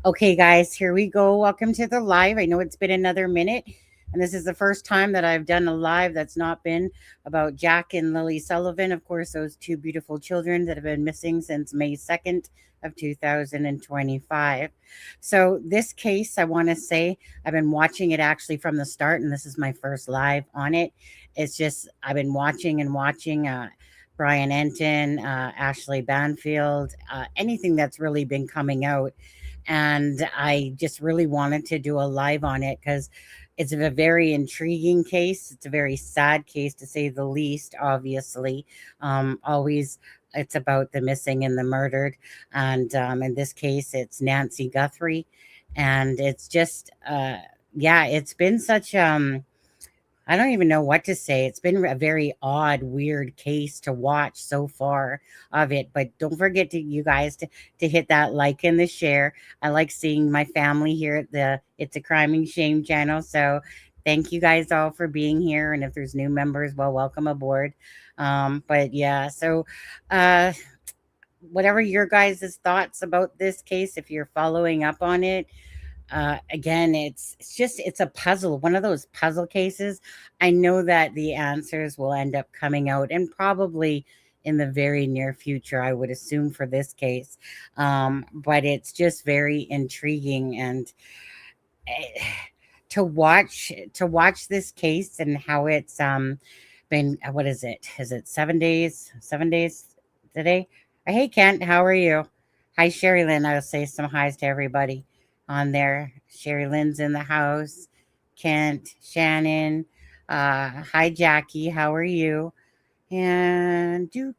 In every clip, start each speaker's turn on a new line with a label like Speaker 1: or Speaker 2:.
Speaker 1: Okay, guys, here we go. Welcome to the live. I know it's been another minute, and this is the first time that I've done a live that's not been about Jack and Lily Sullivan. Of course, those two beautiful children that have been missing since May 2nd of 2025. So this case, I want to say I've been watching it actually from the start, and this is my first live on it. It's just I've been watching and watching Brian Entin, Ashley Banfield, anything that's really been coming out, and I just really wanted to do a live on it because it's a very intriguing case. It's a very sad case to say the least, obviously. Always it's about the missing and the murdered. And in this case, it's Nancy Guthrie. And it's just, yeah, it's been such I don't even know what to say. It's been a very odd, weird case to watch so far of it. But don't forget to you guys to hit that like and the share. I like seeing my family here at the It's a Crime and Shame channel. So thank you guys all for being here. And if there's new members, well, welcome aboard. But yeah, so uh whatever your guys' thoughts about this case, if you're following up on it, again, it's a puzzle, one of those puzzle cases. I know that the answers will end up coming out, and probably in the very near future, I would assume, for this case. But it's just very intriguing, and eh, to watch this case and how it's been, what is it? Is it 7 days? 7 days today? Hey, Kent, how are you? Hi, Sherry Lynn. I'll say some highs to everybody on there. Sherry Lynn's in the house. Kent, Shannon. Hi, Jackie. How are you? And I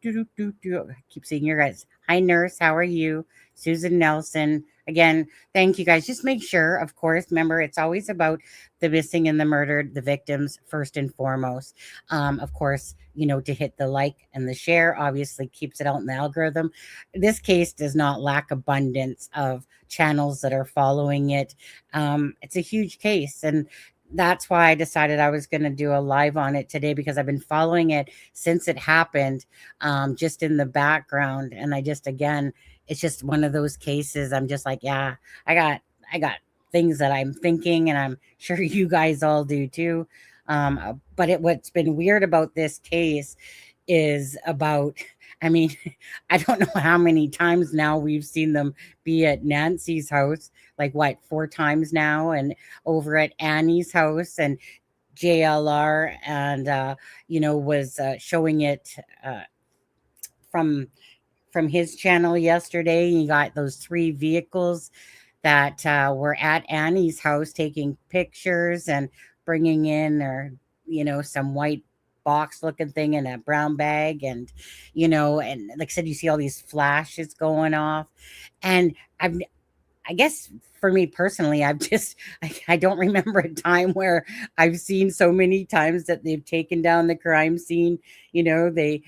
Speaker 1: keep seeing your guys. Hi, nurse. How are you? Susan Nelson. Again, thank you guys. Just make sure, of course, remember it's always about the missing and the murdered, the victims first and foremost. Of course, to hit the like and the share obviously keeps it out in the algorithm. This case does not lack abundance of channels that are following it. It's a huge case, and that's why I decided I was going to do a live on it today, because I've been following it since it happened, just in the background. And again, it's just one of those cases. I'm just like, yeah, I got things that I'm thinking, and I'm sure you guys all do too. But what's been weird about this case is about, I mean, I don't know how many times now we've seen them be at Nancy's house, like what, 4 times now, and over at Annie's house, and JLR, and was showing it from from his channel yesterday. You got those 3 vehicles that were at Annie's house taking pictures and bringing in, or some white box looking thing in a brown bag, and like I said, you see all these flashes going off. And I guess for me personally, I don't remember a time where I've seen so many times that they've taken down the crime scene. They,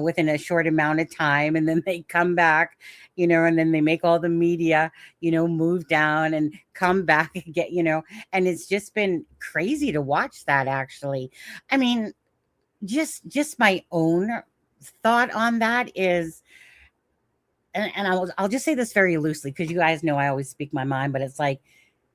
Speaker 1: within a short amount of time, and then they come back, and then they make all the media, move down and come back again, and it's just been crazy to watch that, actually. I mean, just my own thought on that is, and I'll just say this very loosely, because you guys know I always speak my mind, but it's like,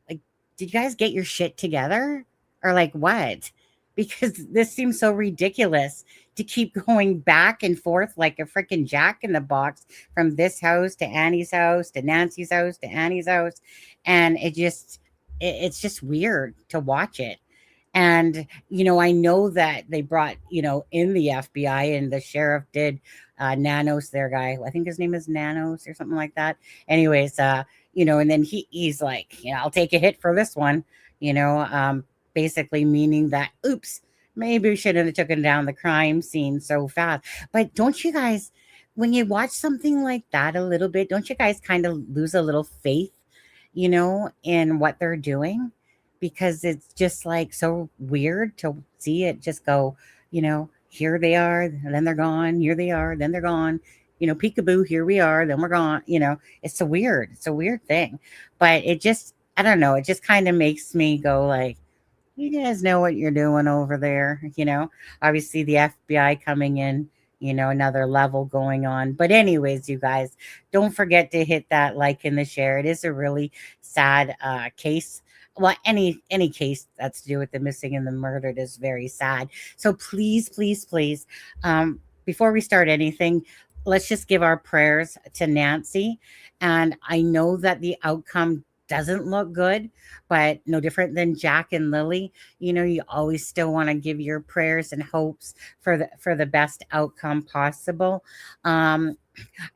Speaker 1: did you guys get your shit together, or like what? Because this seems so ridiculous to keep going back and forth like a freaking jack in the box, from this house to Annie's house to Nancy's house to Annie's house, and it's just weird to watch it. And I know that they brought in the FBI, and the sheriff did, Nanos, their guy, I think his name is Nanos or something like that. Anyways, and then he's like, I'll take a hit for this one, basically meaning that, oops, maybe we shouldn't have taken down the crime scene so fast. But don't you guys, when you watch something like that a little bit, don't you guys kind of lose a little faith, in what they're doing? Because it's just like so weird to see it just go, here they are, and then they're gone. Here they are, then they're gone. Peekaboo, here we are, then we're gone. It's a weird, thing. But it just, I don't know, it just kind of makes me go like, you guys know what you're doing over there. Obviously the FBI coming in, another level going on. But anyways, you guys, don't forget to hit that like and the share. It is a really sad case. Well, any case that's to do with the missing and the murdered is very sad. So please, please, please, before we start anything, let's just give our prayers to Nancy. And I know that the outcome doesn't look good, but no different than Jack and Lily, you always still want to give your prayers and hopes for the best outcome possible. I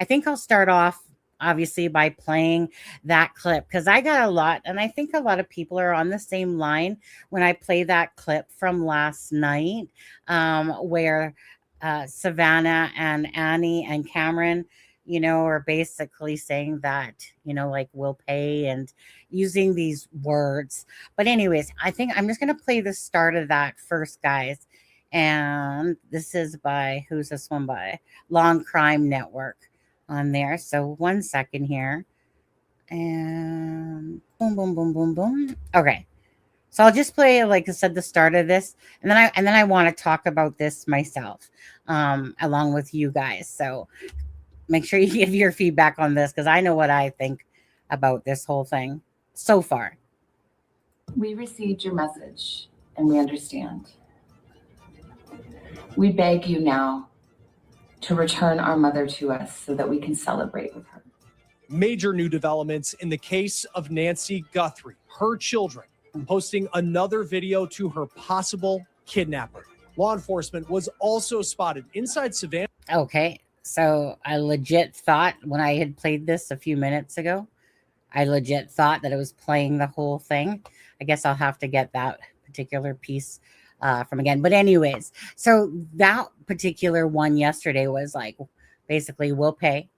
Speaker 1: think I'll start off obviously by playing that clip because I got a lot, and I think a lot of people are on the same line when I play that clip from last night, where Savannah and Annie and Cameron, are basically saying that, like we'll pay and using these words. But, anyways, I think I'm just going to play the start of that first, guys. And this is by, who's this one by? Long Crime Network on there. So, 1 second here. And boom, boom, boom, boom, boom. Okay. So I'll just play, like I said, the start of this, and then I want to talk about this myself, along with you guys. So make sure you give your feedback on this because I know what I think about this whole thing so far.
Speaker 2: We received your message and we understand. We beg you now to return our mother to us so that we can celebrate with her.
Speaker 3: Major new developments in the case of Nancy Guthrie, her children, posting another video to her possible kidnapper. Law enforcement was also spotted inside Savannah.
Speaker 1: Okay, so I legit thought when I had played this a few minutes ago, I legit thought that it was playing the whole thing. I guess I'll have to get that particular piece from again. But anyways, so that particular one yesterday was like, basically, we'll pay,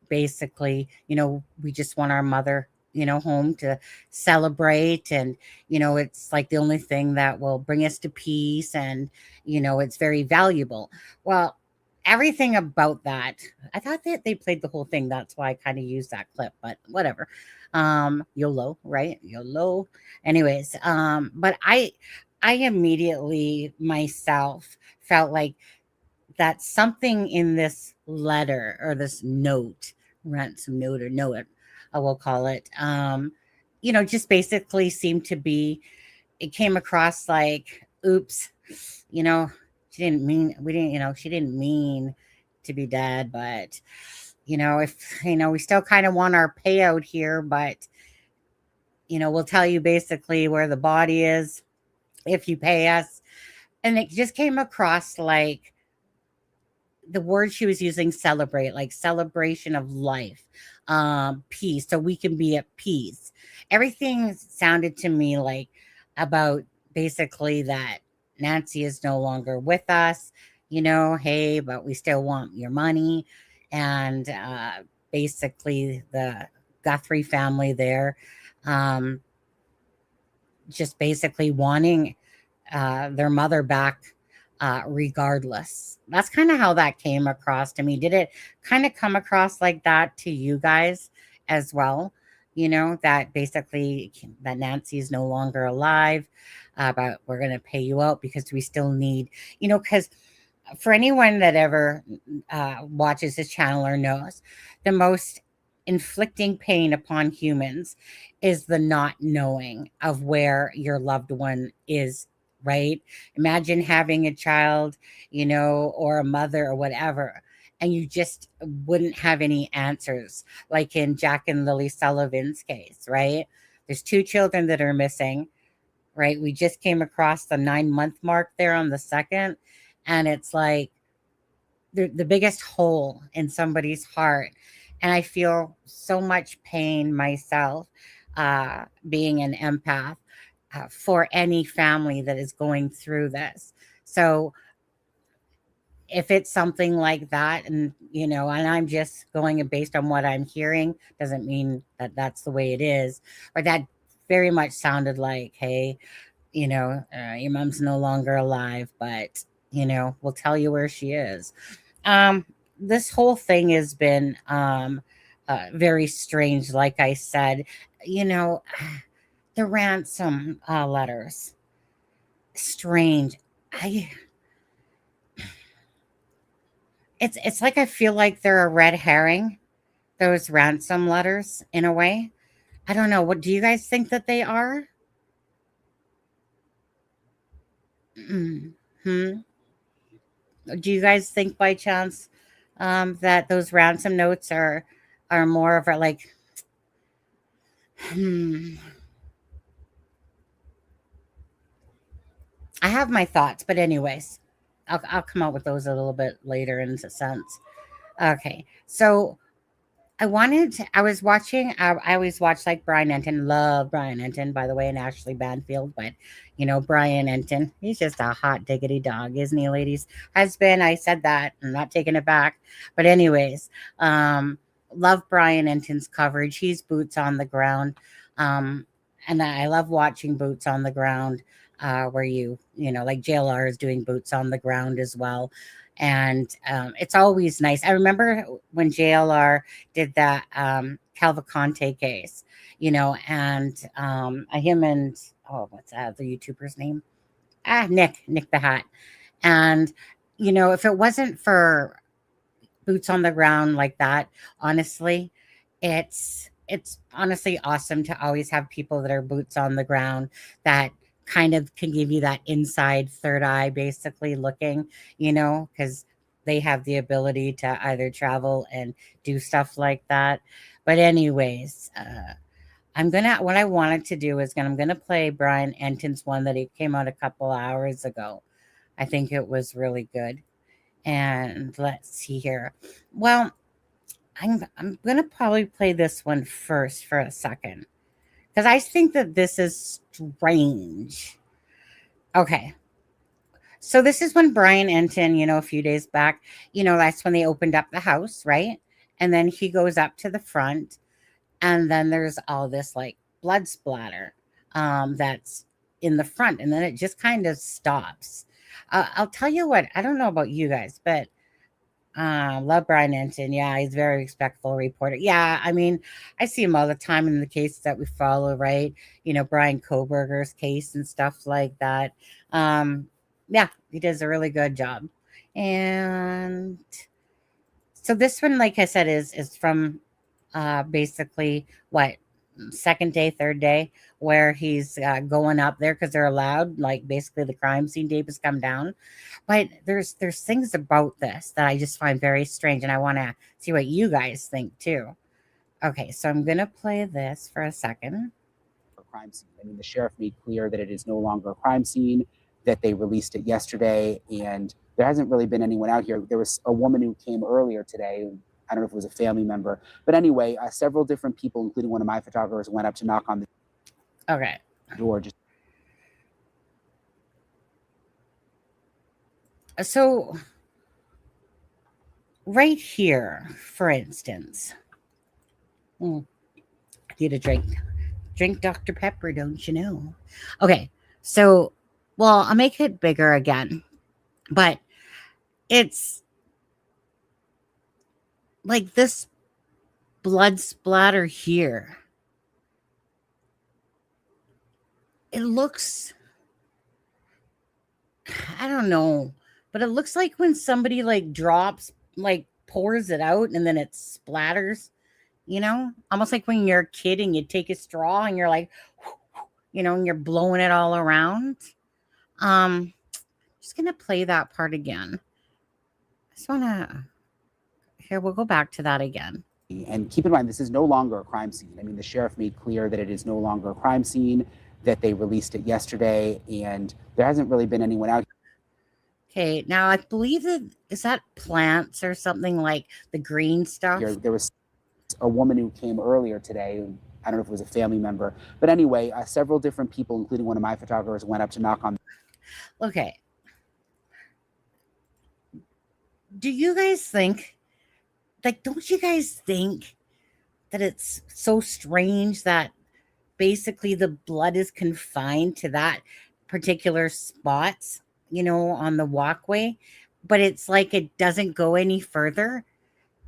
Speaker 1: basically, we just want our mother home to celebrate. And, it's like the only thing that will bring us to peace. And, it's very valuable. Well, everything about that, I thought that they played the whole thing. That's why I kind of used that clip, but whatever. YOLO, right? YOLO. Anyways, but I immediately myself felt like that something in this letter or this note, ransom note or note, I will call it, just basically seemed to be, it came across like, oops, she didn't mean, she didn't mean to be dead, but, if, we still kind of want our payout here, but, we'll tell you basically where the body is if you pay us. And it just came across like, the word she was using, celebrate, like celebration of life, peace, so we can be at peace. Everything sounded to me like about basically that Nancy is no longer with us, hey, but we still want your money. And basically the Guthrie family there, just basically wanting their mother back, regardless. That's kind of how that came across to me. Did it kind of come across like that to you guys as well? That basically that Nancy is no longer alive, but we're going to pay you out because we still need, because for anyone that ever watches this channel or knows, the most inflicting pain upon humans is the not knowing of where your loved one is. Right? Imagine having a child, or a mother or whatever, and you just wouldn't have any answers, like in Jack and Lily Sullivan's case, right? There's 2 children that are missing, right? We just came across the 9-month mark there on the 2nd, and it's like the biggest hole in somebody's heart. And I feel so much pain myself, being an empath, for any family that is going through this. So if it's something like that, and and I'm just going based on what I'm hearing, doesn't mean that that's the way it is, but that very much sounded like, hey, your mom's no longer alive, but we'll tell you where she is. This whole thing has been very strange. Like I said, the ransom letters, strange. it's like I feel like they're a red herring, those ransom letters in a way. I don't know. What do you guys think that they are? Hmm. Do you guys think by chance that those ransom notes are more of a like hmm, I have my thoughts, but anyways, I'll come out with those a little bit later in a sense. Okay. So I was watching, I always watch like Brian Entin, love Brian Entin, by the way, and Ashley Banfield. But, Brian Entin, he's just a hot diggity dog, isn't he, ladies? Husband, I said that. I'm not taking it back. But, anyways, love Brian Entin's coverage. He's boots on the ground. Um, and I love watching boots on the ground where like JLR is doing boots on the ground as well. And it's always nice. I remember when JLR did that Calvaconte case, and him and what's that the YouTuber's name? Nick the Hat. And if it wasn't for boots on the ground like that, honestly, it's honestly awesome to always have people that are boots on the ground that kind of can give you that inside third eye basically looking, because they have the ability to either travel and do stuff like that. But anyways, what I wanted to do is I'm gonna play Brian Entin's one that he came out a couple hours ago. I think it was really good. And let's see here. Well, I'm gonna probably play this one first for a second because I think that this is strange. Okay, so this is when Brian Entin, a few days back, that's when they opened up the house, right? And then he goes up to the front, and then there's all this like blood splatter that's in the front, and then it just kind of stops. I'll tell you what, I don't know about you guys, but love Brian Entin. Yeah, he's a very respectful reporter. Yeah, I mean, I see him all the time in the cases that we follow, right? Brian Koberger's case and stuff like that. Um, yeah, he does a really good job. And so this one, like I said, is from basically what second day, third day, where he's going up there because they're allowed. Like basically, the crime scene tape has come down, but there's things about this that I just find very strange, and I want to see what you guys think too. Okay, so I'm gonna play this for a second.
Speaker 4: Crime scene. I mean, the sheriff made clear that it is no longer a crime scene, that they released it yesterday, and there hasn't really been anyone out here. There was a woman who came earlier today. I don't know if it was a family member, but anyway, several different people, including one of my photographers, went up to knock on the
Speaker 1: Okay.
Speaker 4: door.
Speaker 1: So right here, for instance, I need a drink. Drink Dr. Pepper, don't you know? Okay, so I'll make it bigger again, but it's like this blood splatter here. It looks, I don't know, but it looks like when somebody like drops, like pours it out and then it splatters, almost like when you're a kid and you take a straw and you're like, and you're blowing it all around. Just gonna play that part again. I just wanna, here, we'll go back to that again.
Speaker 4: And keep in mind, this is no longer a crime scene. I mean, the sheriff made clear that it is no longer a crime scene, that they released it yesterday, and there hasn't really been anyone out here.
Speaker 1: Okay, now I believe is that plants or something like the green stuff?
Speaker 4: There was a woman who came earlier today. I don't know if it was a family member, but anyway, several different people, including one of my photographers, went up to knock on.
Speaker 1: Okay. Do you guys think, like, don't you guys think that it's so strange that basically the blood is confined to that particular spots, on the walkway, but it's like it doesn't go any further?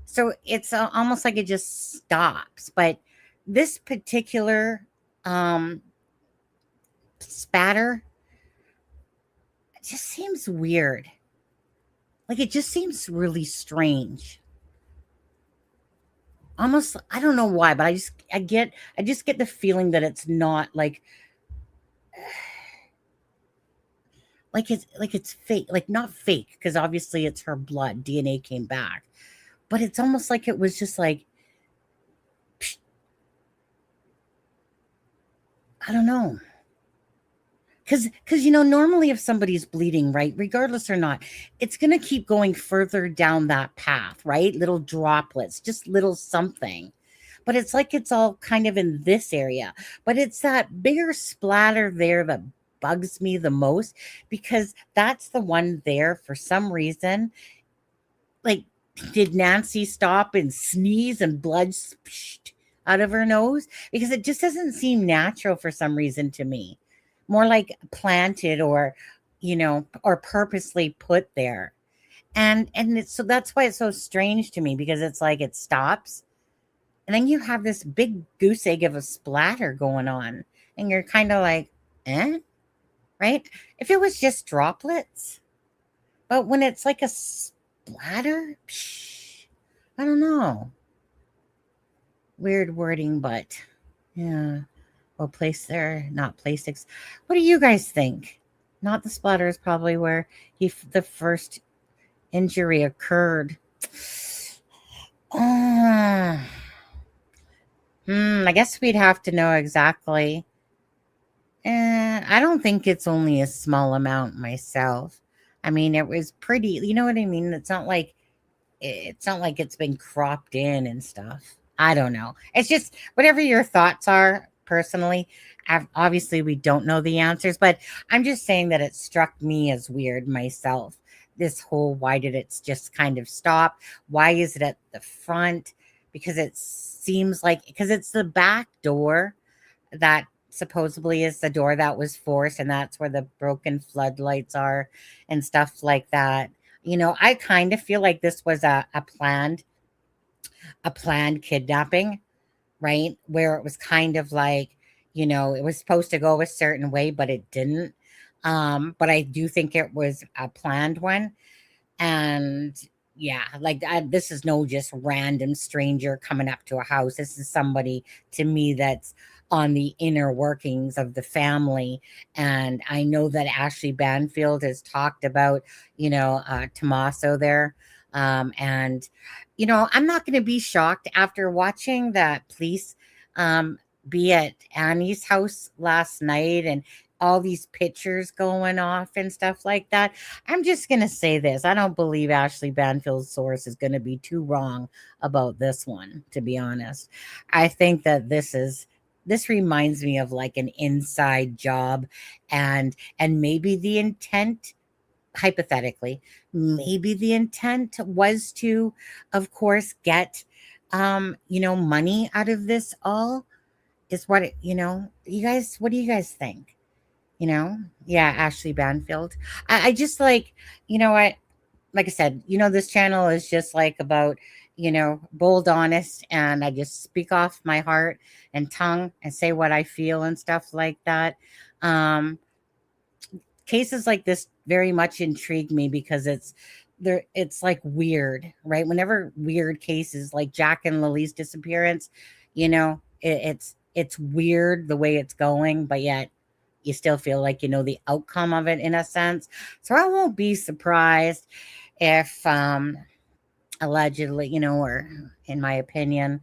Speaker 1: So it's almost like it just stops. But this particular spatter, it just seems weird. Like, it just seems really strange. Almost, I don't know why, but I just get the feeling that it's not like it's fake, like not fake, because obviously it's her blood. DNA came back. But it's almost like it was just like, psh, I don't know. Because normally if somebody's bleeding, right, regardless or not, it's gonna keep going further down that path, right? Little droplets, just little something. But it's like it's all kind of in this area. But it's that bigger splatter there that bugs me the most, because that's the one there for some reason. Like, did Nancy stop and sneeze and blood out of her nose? Because it just doesn't seem natural for some reason to me. More like planted, or purposely put there. And it's, so that's why it's so strange to me, because it's like it stops and then you have this big goose egg of a splatter going on, and you're kind of like, eh, right? If it was just droplets, but when it's like a splatter, I don't know. Weird wording, but yeah. Well, place there, not place six. What do you guys think? Not the splatter is probably where the first injury occurred. Ah. I guess we'd have to know exactly. I don't think it's only a small amount myself. I mean, it was pretty, you know what I mean? It's not like it's been cropped in and stuff. I don't know. It's just whatever your thoughts are personally. Obviously, we don't know the answers, but I'm just saying that it struck me as weird myself. This whole, why did it just kind of stop? Why is it at the front? Because it seems like, because it's the back door that supposedly is the door that was forced, and that's where the broken floodlights are and stuff like that. I kind of feel like this was a planned kidnapping, right? Where it was kind of like, it was supposed to go a certain way, but it didn't. But I do think it was a planned one. And yeah, like this is no just random stranger coming up to a house. This is somebody, to me, that's on the inner workings of the family. And I know that Ashley Banfield has talked about, Tommaso there. And, I'm not going to be shocked after watching that police be at Annie's house last night, and all these pictures going off and stuff like that. I'm just going to say this. I don't believe Ashley Banfield's source is going to be too wrong about this one, to be honest. I think that this reminds me of like an inside job, and maybe the intent, hypothetically, maybe the intent was to, of course, get money out of this all, is what you guys, what do you guys think? Yeah, Ashley Banfield. I just like, what, like I said, this channel is just like about, bold, honest, and I just speak off my heart and tongue and say what I feel and stuff like that. Um, Cases like this very much intrigue me, because it's like weird, right? Whenever weird cases like Jack and Lily's disappearance, it's weird the way it's going, but yet you still feel like the outcome of it in a sense. So I won't be surprised if allegedly, or in my opinion,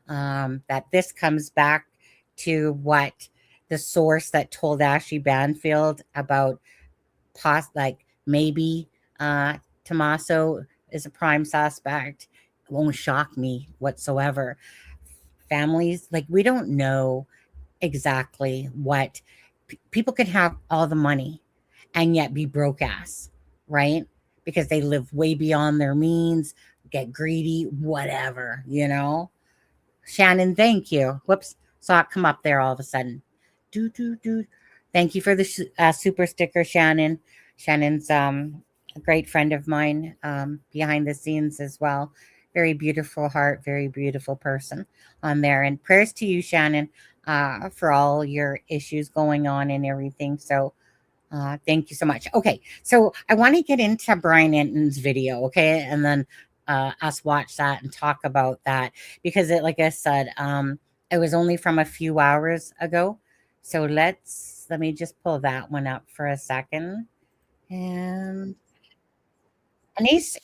Speaker 1: that this comes back to what the source that told Ashley Banfield about like maybe Tommaso is a prime suspect. It won't shock me whatsoever. Families, like, we don't know exactly what people can have all the money and yet be broke ass, right? Because they live way beyond their means, get greedy, whatever. Shannon, thank you. Whoops, saw it come up there all of a sudden. Do. Thank you for the super sticker, Shannon. Shannon's a great friend of mine, behind the scenes as well. Very beautiful heart, very beautiful person on there. And prayers to you, Shannon, for all your issues going on and everything. So Thank you so much. Okay, so I want to get into Brian Entin's video, okay, and then us watch that and talk about that because it, like I said, it was only from a few hours ago. So let me just pull that one up for a second, and he's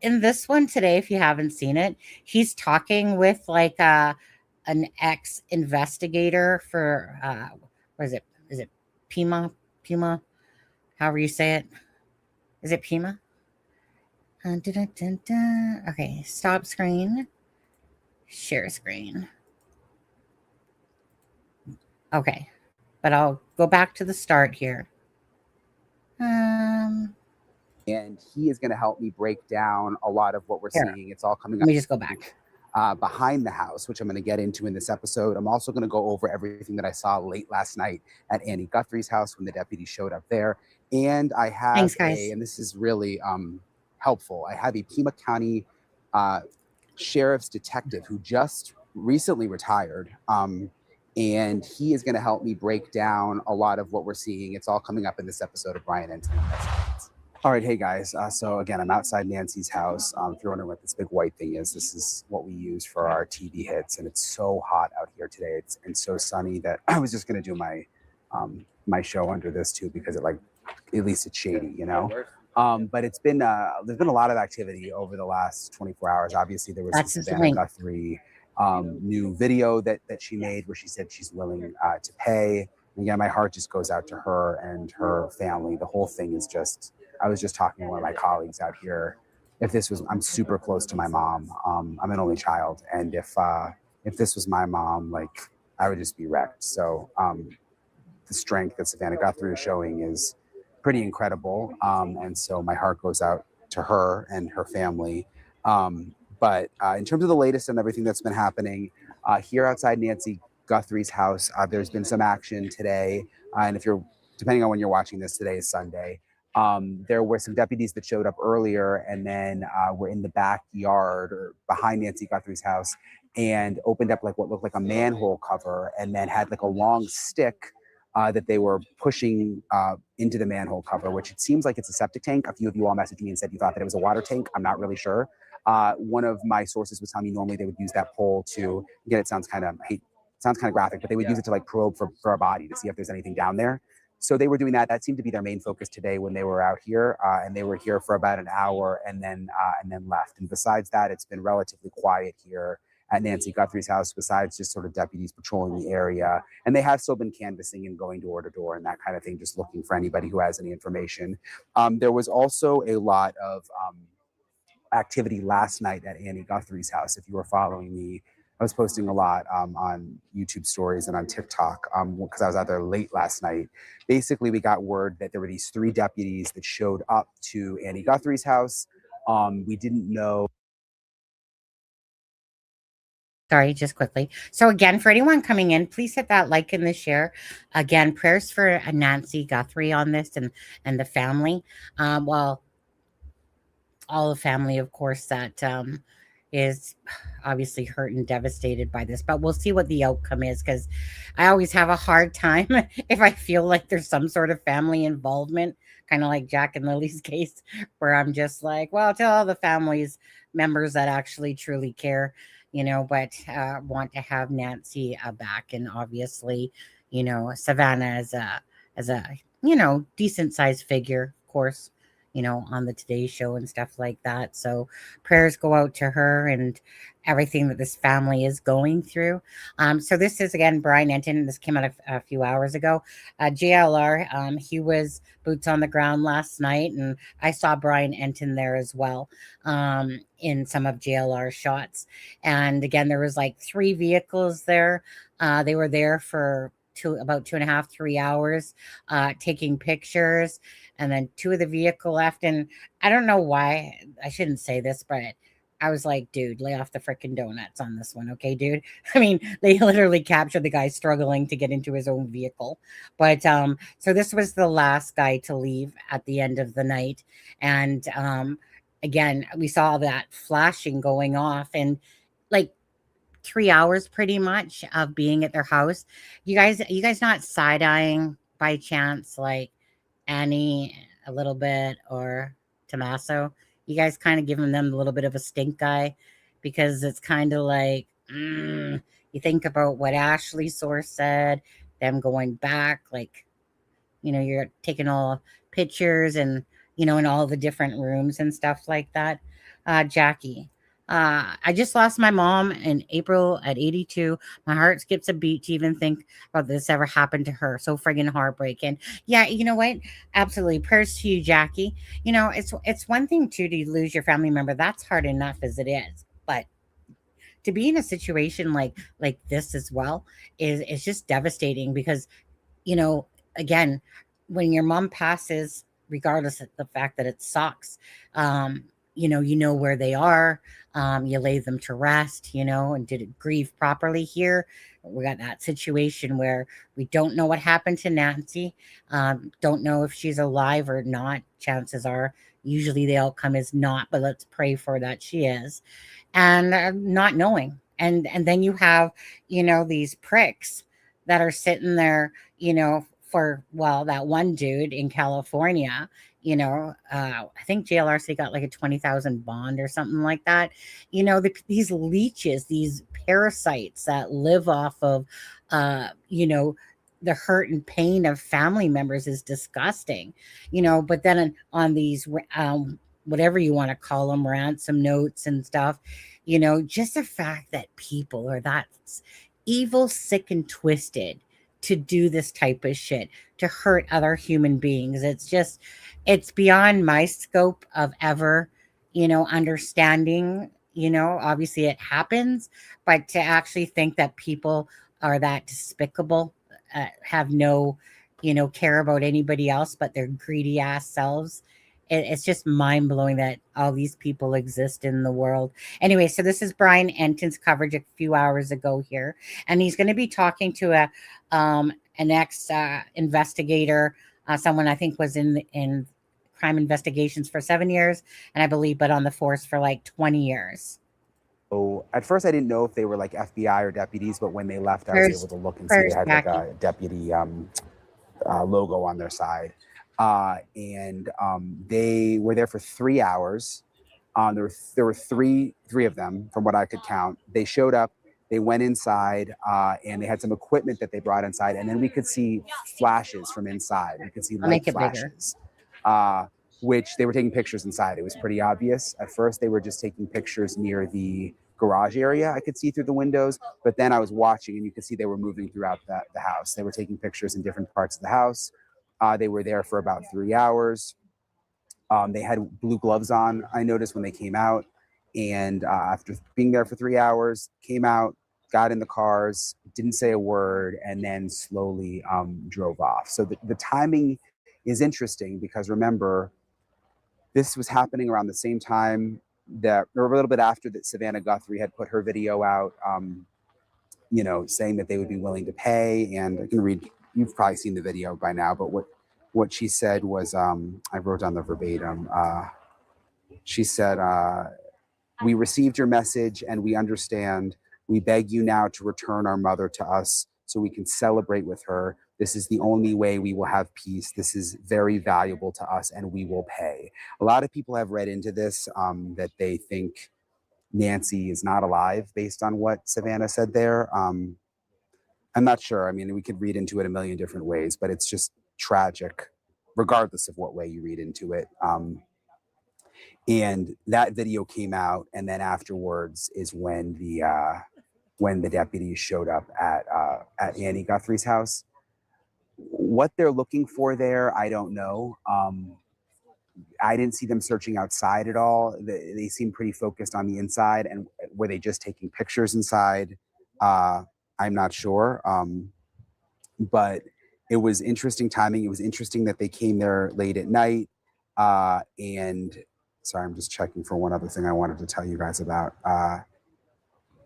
Speaker 1: in this one today. If you haven't seen it, he's talking with like an ex investigator for what is it? Is it Pima? However you say it. Is it Pima? Dun, dun, dun, dun. Okay, stop screen, share screen. Okay, but I'll go back to the start here.
Speaker 4: And he is going to help me break down a lot of what we're
Speaker 1: Here.
Speaker 4: seeing. It's all coming
Speaker 1: Let
Speaker 4: up
Speaker 1: me just go back.
Speaker 4: behind the house, which I'm going to get into in this episode. I'm also going to go over everything that I saw late last night at Annie Guthrie's house when the deputies showed up there. And I have
Speaker 1: Thanks, guys.
Speaker 4: and this is really helpful, I have a Pima County sheriff's detective who just recently retired. And he is going to help me break down a lot of what we're seeing. It's all coming up in this episode of Brian Entin Investigates. All right, hey guys. So again, I'm outside Nancy's house. If you're wondering what this big white thing is, this is what we use for our TV hits, and it's so hot out here today. It's so sunny that I was just going to do my my show under this too because it, like, at least it's shady, you know. But it's been there's been a lot of activity over the last 24 hours. Obviously, there was this Annie Guthrie new video that she made where she said she's willing to pay. And again, my heart just goes out to her and her family. The whole thing is just. I was just talking to one of my colleagues out here. I'm super close to my mom. I'm an only child, and if this was my mom, like, I would just be wrecked. So the strength that Savannah Guthrie is showing is pretty incredible, and so my heart goes out to her and her family. But in terms of the latest and everything that's been happening here outside Nancy Guthrie's house, there's been some action today, and if you're depending on when you're watching this, today is Sunday. There were some deputies that showed up earlier and then were in the backyard or behind Nancy Guthrie's house and opened up like what looked like a manhole cover and then had like a long stick that they were pushing into the manhole cover, which it seems like it's a septic tank. A few of you all messaged me and said you thought that it was a water tank. I'm not really sure. One of my sources was telling me normally they would use that pole to, again, it sounds kind of graphic, but they would use it to like probe for a body to see if there's anything down there. So they were doing that. That seemed to be their main focus today when they were out here, and they were here for about an hour and then left. And besides that, it's been relatively quiet here at Nancy Guthrie's house, besides just sort of deputies patrolling the area. And they have still been canvassing and going door to door and that kind of thing, just looking for anybody who has any information. There was also a lot of activity last night at Annie Guthrie's house. If you were following me, I was posting a lot on YouTube stories and on TikTok because I was out there late last night. Basically, we got word that there were these 3 deputies that showed up to Annie Guthrie's house. We didn't know.
Speaker 1: Sorry, just quickly. So again, for anyone coming in, please hit that like and the share. Again, prayers for Nancy Guthrie on this and the family. Well, all the family, of course, that is obviously hurt and devastated by this, but we'll see what the outcome is because I always have a hard time if I feel like there's some sort of family involvement, kind of like Jack and Lily's case, where I'm just like, well, tell all the families members that actually truly care, but want to have Nancy back. And obviously, Savannah as a decent sized figure, of course, on the Today Show and stuff like that. So prayers go out to her and everything that this family is going through. So this is, again, Brian Entin. This came out a few hours ago. JLR, he was boots on the ground last night, and I saw Brian Entin there as well in some of JLR's shots. And again, there was like 3 vehicles there. They were there for about 2.5, 3 hours taking pictures, and then 2 of the vehicle left. And I don't know why I shouldn't say this, but I was like, dude, lay off the freaking donuts on this one. Okay, dude. I mean, they literally captured the guy struggling to get into his own vehicle. But so this was the last guy to leave at the end of the night. And again, we saw that flashing going off, and like 3 hours pretty much of being at their house. You guys not side-eyeing by chance like Annie a little bit or Tommaso? You guys kind of giving them a little bit of a stink eye because it's kind of like you think about what Ashley Source said, them going back, like you're taking all pictures and in all the different rooms and stuff like that. Jackie, I just lost my mom in April at 82. My heart skips a beat to even think about this ever happened to her. So friggin' heartbreaking. Yeah, you know what? Absolutely. Prayers to you, Jackie. It's one thing too to lose your family member. That's hard enough as it is. But to be in a situation like this as well is just devastating because you know, again, when your mom passes, regardless of the fact that it sucks, you know where they are. You lay them to rest, and did it grieve properly here. We got that situation where we don't know what happened to Nancy. Don't know if she's alive or not. Chances are, usually the outcome is not, but let's pray for that she is. And not knowing. And then you have, these pricks that are sitting there for that one dude in California, I think JLRC got like a 20,000 bond or something like that. These leeches, these parasites that live off of, the hurt and pain of family members is disgusting, but then on these, whatever you want to call them, ransom notes and stuff, just the fact that people are that evil, sick, and twisted to do this type of shit, to hurt other human beings. It's beyond my scope of ever, understanding, obviously it happens, but to actually think that people are that despicable, have no, care about anybody else but their greedy ass selves. It's just mind blowing that all these people exist in the world. Anyway, so this is Brian Entin's coverage a few hours ago here, and he's going to be talking to an ex investigator, someone I think was in crime investigations for 7 years, and I believe, but on the force for like 20 years.
Speaker 4: So at first I didn't know if they were like FBI or deputies, but when they left, I was able to look and see they had like a deputy logo on their side. And they were there for 3 hours. There were three of them from what I could count. They showed up, they went inside, and they had some equipment that they brought inside, and then we could see flashes from inside. We could see light flashes, which they were taking pictures inside. It was pretty obvious. At first, they were just taking pictures near the garage area. I could see through the windows, but then I was watching, and you could see they were moving throughout the house. They were taking pictures in different parts of the house. They were there for about 3 hours. They had blue gloves on, I noticed, when they came out. And after being there for 3 hours, came out, got in the cars, didn't say a word, and then slowly drove off. So the timing is interesting because, remember, this was happening around the same time that, or a little bit after that, Savannah Guthrie had put her video out, saying that they would be willing to pay. And I can read, you've probably seen the video by now, but what she said was, I wrote down the verbatim. She said, "We received your message and we understand. We beg you now to return our mother to us so we can celebrate with her. This is the only way we will have peace. This is very valuable to us and we will pay." A lot of people have read into this that they think Nancy is not alive based on what Savannah said there. I'm not sure. I mean, we could read into it a million different ways, but it's just tragic, regardless of what way you read into it. And that video came out, and then afterwards is when the deputies showed up at Annie Guthrie's house. What they're looking for there, I don't know. I didn't see them searching outside at all. They seemed pretty focused on the inside, and were they just taking pictures inside? I'm not sure. But it was interesting timing. It was interesting that they came there late at night. And sorry, I'm just checking for one other thing I wanted to tell you guys about.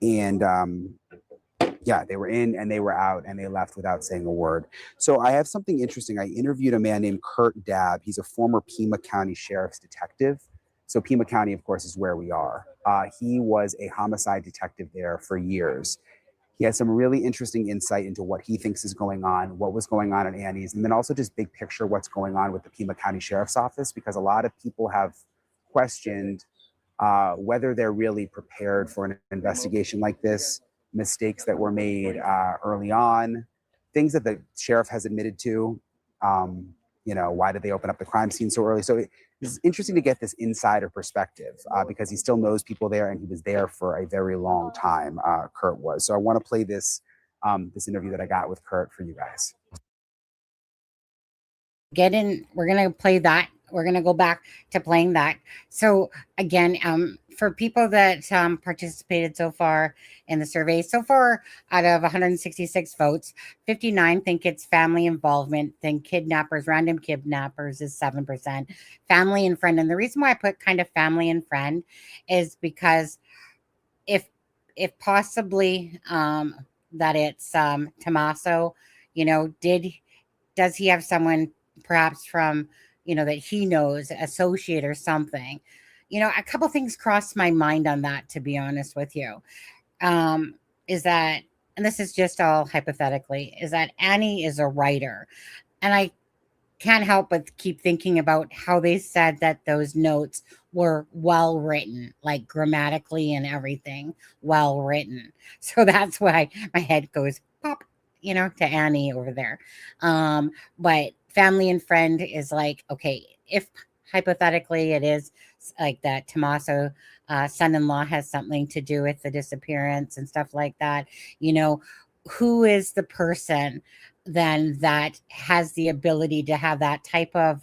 Speaker 4: Yeah, they were in and they were out and they left without saying a word. So I have something interesting. I interviewed a man named Kurt Dabb. He's a former Pima County Sheriff's detective. So Pima County, of course, is where we are. He was a homicide detective there for years. He has some really interesting insight into what he thinks is going on, what was going on at Annie's, and then also just big picture what's going on with the Pima County Sheriff's Office, because a lot of people have questioned whether they're really prepared for an investigation like this, mistakes that were made early on, things that the sheriff has admitted to. Why did they open up the crime scene so early? So it's interesting to get this insider perspective because he still knows people there and he was there for a very long time. Kurt was. So I want to play this interview that I got with Kurt for you guys.
Speaker 1: We're going to play that. We're going to go back to playing that. So again, for people that participated so far in the survey, so far out of 166 votes, 59 think it's family involvement, then kidnappers, random kidnappers is 7%, family and friend. And the reason why I put kind of family and friend is because if possibly that it's Tommaso, does he have someone perhaps from, that he knows, associate or something? A couple things crossed my mind on that, to be honest with you. Is that, and this is just all hypothetically, is that Annie is a writer. And I can't help but keep thinking about how they said that those notes were well written, like grammatically and everything well written. So that's why my head goes pop, to Annie over there. But family and friend is like, okay, if hypothetically it is like that Tommaso son-in-law has something to do with the disappearance and stuff like that, who is the person then that has the ability to have that type of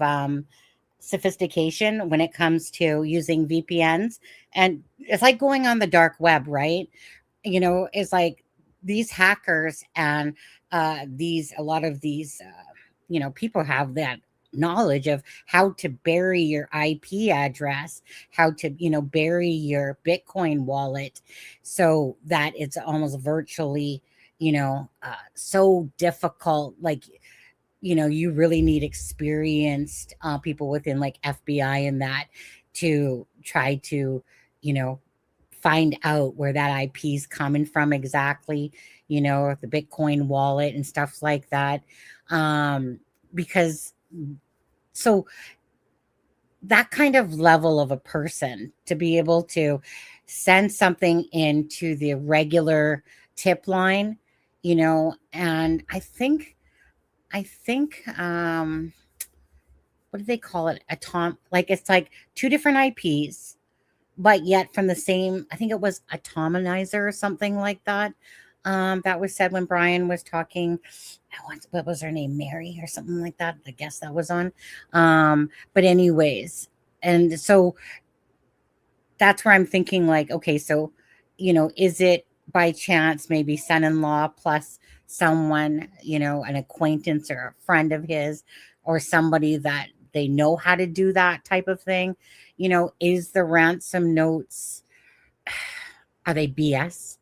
Speaker 1: sophistication when it comes to using VPNs? And it's like going on the dark web, right? It's like these hackers and a lot of these people have that knowledge of how to bury your IP address, how to, bury your Bitcoin wallet so that it's almost virtually, so difficult. Like, you really need experienced people within like FBI and that to try to, find out where that IP is coming from exactly, the Bitcoin wallet and stuff like that. Because so that kind of level of a person to be able to send something into the regular tip line, and I think what do they call it? Like it's like two different IPs, but yet from the same, I think it was atomizer or something like that. That was said when Brian was talking. What was her name? Mary or something like that. I guess that was on. But anyways, and so that's where I'm thinking like, okay, so, is it by chance maybe son-in-law plus someone, an acquaintance or a friend of his or somebody that they know how to do that type of thing? Is the ransom notes, are they BS?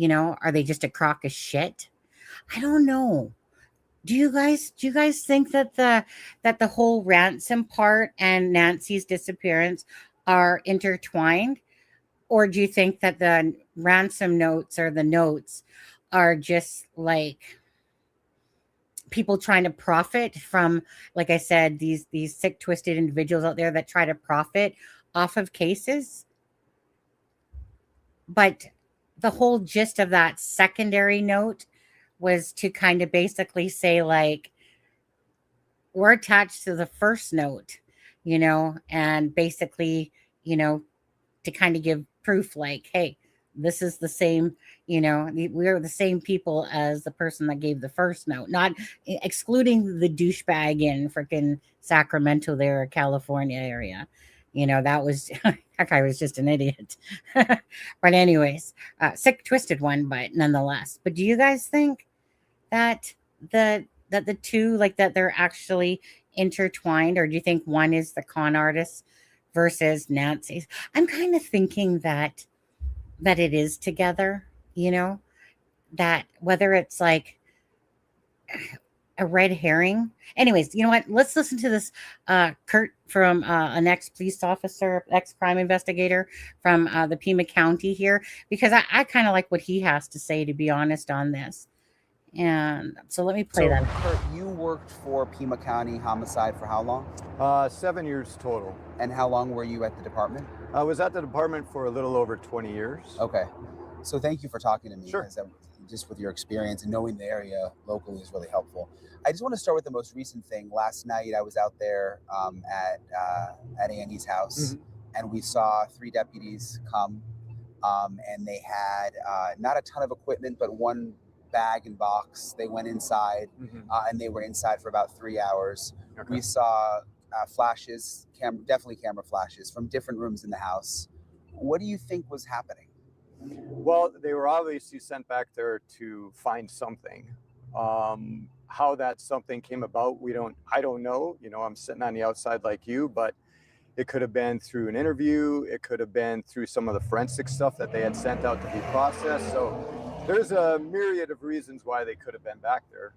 Speaker 1: Are they just a crock of shit? I don't know. Do you guys think that the whole ransom part and Nancy's disappearance are intertwined? Or do you think that the ransom notes or the notes are just like people trying to profit from, like I said, these sick, twisted individuals out there that try to profit off of cases? But the whole gist of that secondary note was to kind of basically say, like, we're attached to the first note, and basically, to kind of give proof, like, hey, this is the same, we're the same people as the person that gave the first note, not excluding the douchebag in freaking Sacramento there, California area. That was, that guy was just an idiot. But anyways, sick, twisted one, but nonetheless. But do you guys think that the two, like, that they're actually intertwined, or do you think one is the con artist versus Nancy's? I'm kind of thinking that it is together, that whether it's like a red herring. Anyways, you know what? Let's listen to this. Kurt from an ex-police officer, ex-crime investigator from the Pima County here, because I kind of like what he has to say, to be honest, on this. And so let me play
Speaker 4: So,
Speaker 1: that.
Speaker 4: Kurt, you worked for Pima County Homicide for how long?
Speaker 5: 7 years total.
Speaker 4: And how long were you at the department?
Speaker 5: I was at the department for a little over 20 years.
Speaker 4: Okay. So thank you for talking to me.
Speaker 5: Sure.
Speaker 4: Because just with your experience and knowing the area locally is really helpful. I just want to start with the most recent thing. Last night, I was out there at Annie's house, and we saw 3 deputies come, and they had not a ton of equipment, but one bag and box. They went inside, and they were inside for about 3 hours.
Speaker 5: Okay.
Speaker 4: We saw flashes, definitely camera flashes from different rooms in the house. What do you think was happening?
Speaker 5: Well, they were obviously sent back there to find something. How that something came about, I don't know. You know, I'm sitting on the outside like you, but it could have been through an interview. It could have been through some of the forensic stuff that they had sent out to be processed. So there's a myriad of reasons why they could have been back there.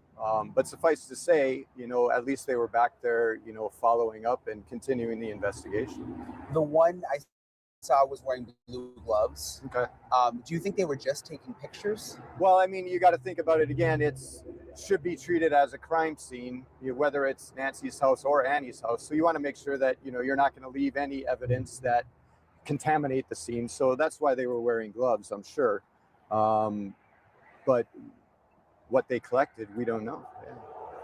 Speaker 5: But suffice to say, you know, at least they were back there, you know, following up and continuing the investigation.
Speaker 4: The one I saw was wearing blue gloves.
Speaker 5: Okay.
Speaker 4: Do you think they were just taking pictures?
Speaker 5: Well, I mean, you got to think about it again. It should be treated as a crime scene, whether it's Nancy's house or Annie's house. So you want to make sure that, you know, you're not going to leave any evidence that contaminate the scene. So that's why they were wearing gloves, I'm sure. But what they collected, we don't know. Yeah.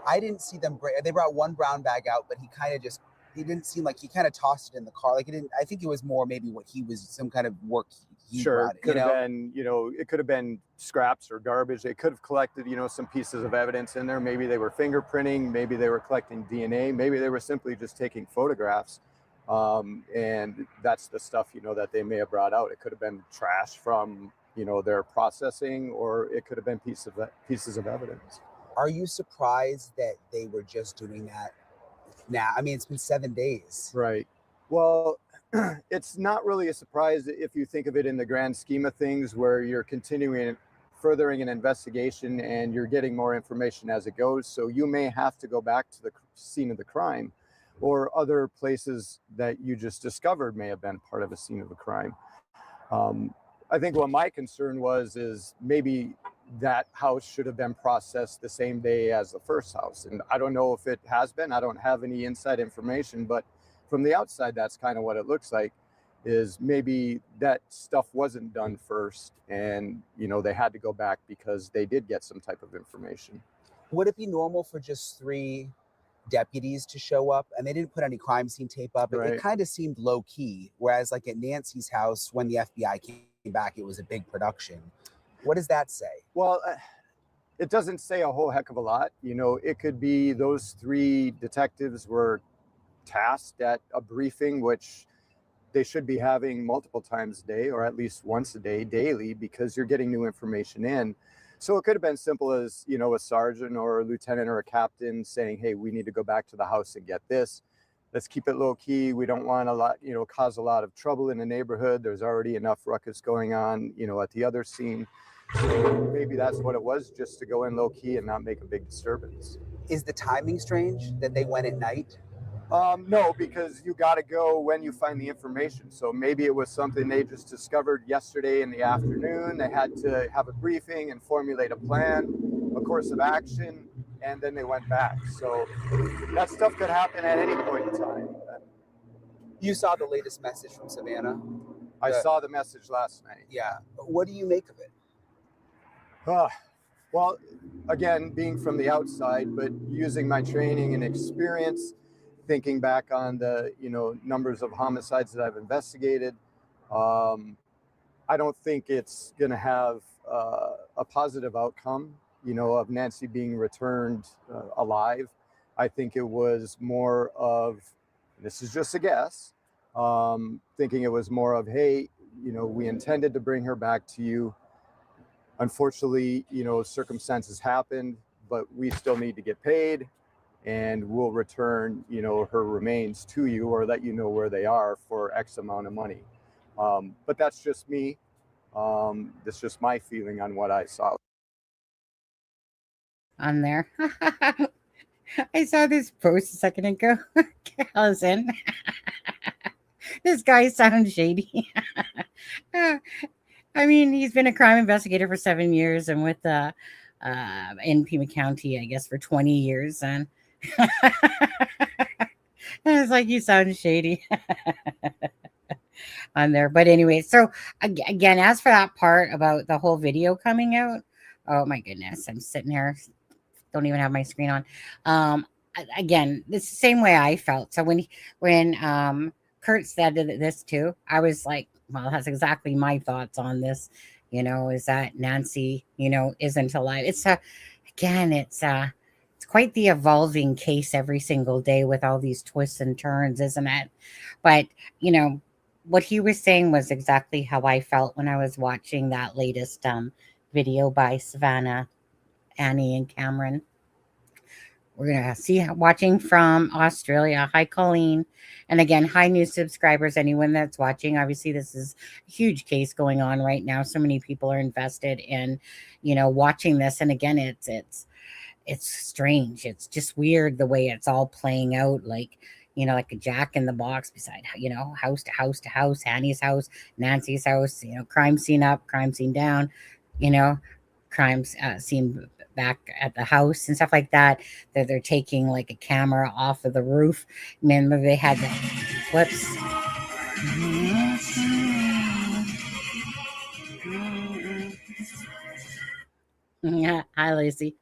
Speaker 4: I didn't see them. They brought one brown bag out, but he didn't seem like he kind of tossed it in the car. Like I think it was more maybe what he was, some kind of work he
Speaker 5: Sure,
Speaker 4: brought,
Speaker 5: could have been, you know, it could have been scraps or garbage. They could have collected, you know, some pieces of evidence in there. Maybe they were fingerprinting, maybe they were collecting DNA, maybe they were simply just taking photographs. And that's the stuff, you know, that they may have brought out. It could have been trash from, you know, their processing, or it could have been pieces of evidence.
Speaker 4: Are you surprised that they were just doing that now? I mean, it's been 7 days.
Speaker 5: Right. Well, it's not really a surprise if you think of it in the grand scheme of things, where you're furthering an investigation and you're getting more information as it goes. So you may have to go back to the scene of the crime, or other places that you just discovered may have been part of a scene of a crime. I think what my concern is maybe that house should have been processed the same day as the first house. And I don't know if it has been. I don't have any inside information, but from the outside, that's kind of what it looks like, is maybe that stuff wasn't done first, and, you know, they had to go back because they did get some type of information.
Speaker 4: Would it be normal for just 3 deputies to show up, and they didn't put any crime scene tape up?
Speaker 5: Right.
Speaker 4: It kind of seemed low key, whereas like at Nancy's house, when the FBI came back, it was a big production. What does that say?
Speaker 5: Well, it doesn't say a whole heck of a lot. You know, it could be those 3 detectives were tasked at a briefing, which they should be having multiple times a day, or at least once a day, daily, because you're getting new information in. So it could have been simple as, you know, a sergeant or a lieutenant or a captain saying, hey, we need to go back to the house and get this. Let's keep it low key. We don't want cause a lot of trouble in the neighborhood. There's already enough ruckus going on, you know, at the other scene. So maybe that's what it was, just to go in low key and not make a big disturbance.
Speaker 4: Is the timing strange that they went at night?
Speaker 5: No, because you got to go when you find the information. So maybe it was something they just discovered yesterday in the afternoon. They had to have a briefing and formulate a plan, a course of action, and then they went back. So that stuff could happen at any point in time.
Speaker 4: You saw the latest message from Savannah?
Speaker 5: I saw the message last night.
Speaker 4: Yeah. What do you make of it?
Speaker 5: Well, again, being from the outside, but using my training and experience, thinking back on the, you know, numbers of homicides that I've investigated, I don't think it's going to have a positive outcome, you know, of Nancy being returned alive. I think it was more of, this is just a guess, thinking it was more of, hey, you know, we intended to bring her back to you. Unfortunately, you know, circumstances happened, but we still need to get paid, and we'll return, you know, her remains to you, or let you know where they are for X amount of money. But that's just me. That's just my feeling on what I saw.
Speaker 1: On there. I saw this post a second ago. Allison, this guy sounds shady. Uh, I mean, he's been a crime investigator for 7 years and with in Pima County, I guess, for 20 years. And, and it's like, you sound shady on there. But anyway, so again, as for that part about the whole video coming out, oh my goodness, I'm sitting here, don't even have my screen on. Again, it's the same way I felt. So when Kurt said this too, I was like, well, that's exactly my thoughts on this. Is that Nancy, isn't alive. It's quite the evolving case every single day with all these twists and turns, isn't it? But what he was saying was exactly how I felt when I was watching that latest video by Savannah, Annie, and Cameron. We're going to watching from Australia. Hi, Colleen. And again, hi, new subscribers, anyone that's watching. Obviously, this is a huge case going on right now. So many people are invested in, watching this. And again, it's strange. It's just weird the way it's all playing out. Like a Jack in the Box beside, house to house to house, Annie's house, Nancy's house, crime scene up, crime scene down, crimes scene back at the house and stuff like that. They're taking like a camera off of the roof. Remember they had the whoops. Hi, Lacey.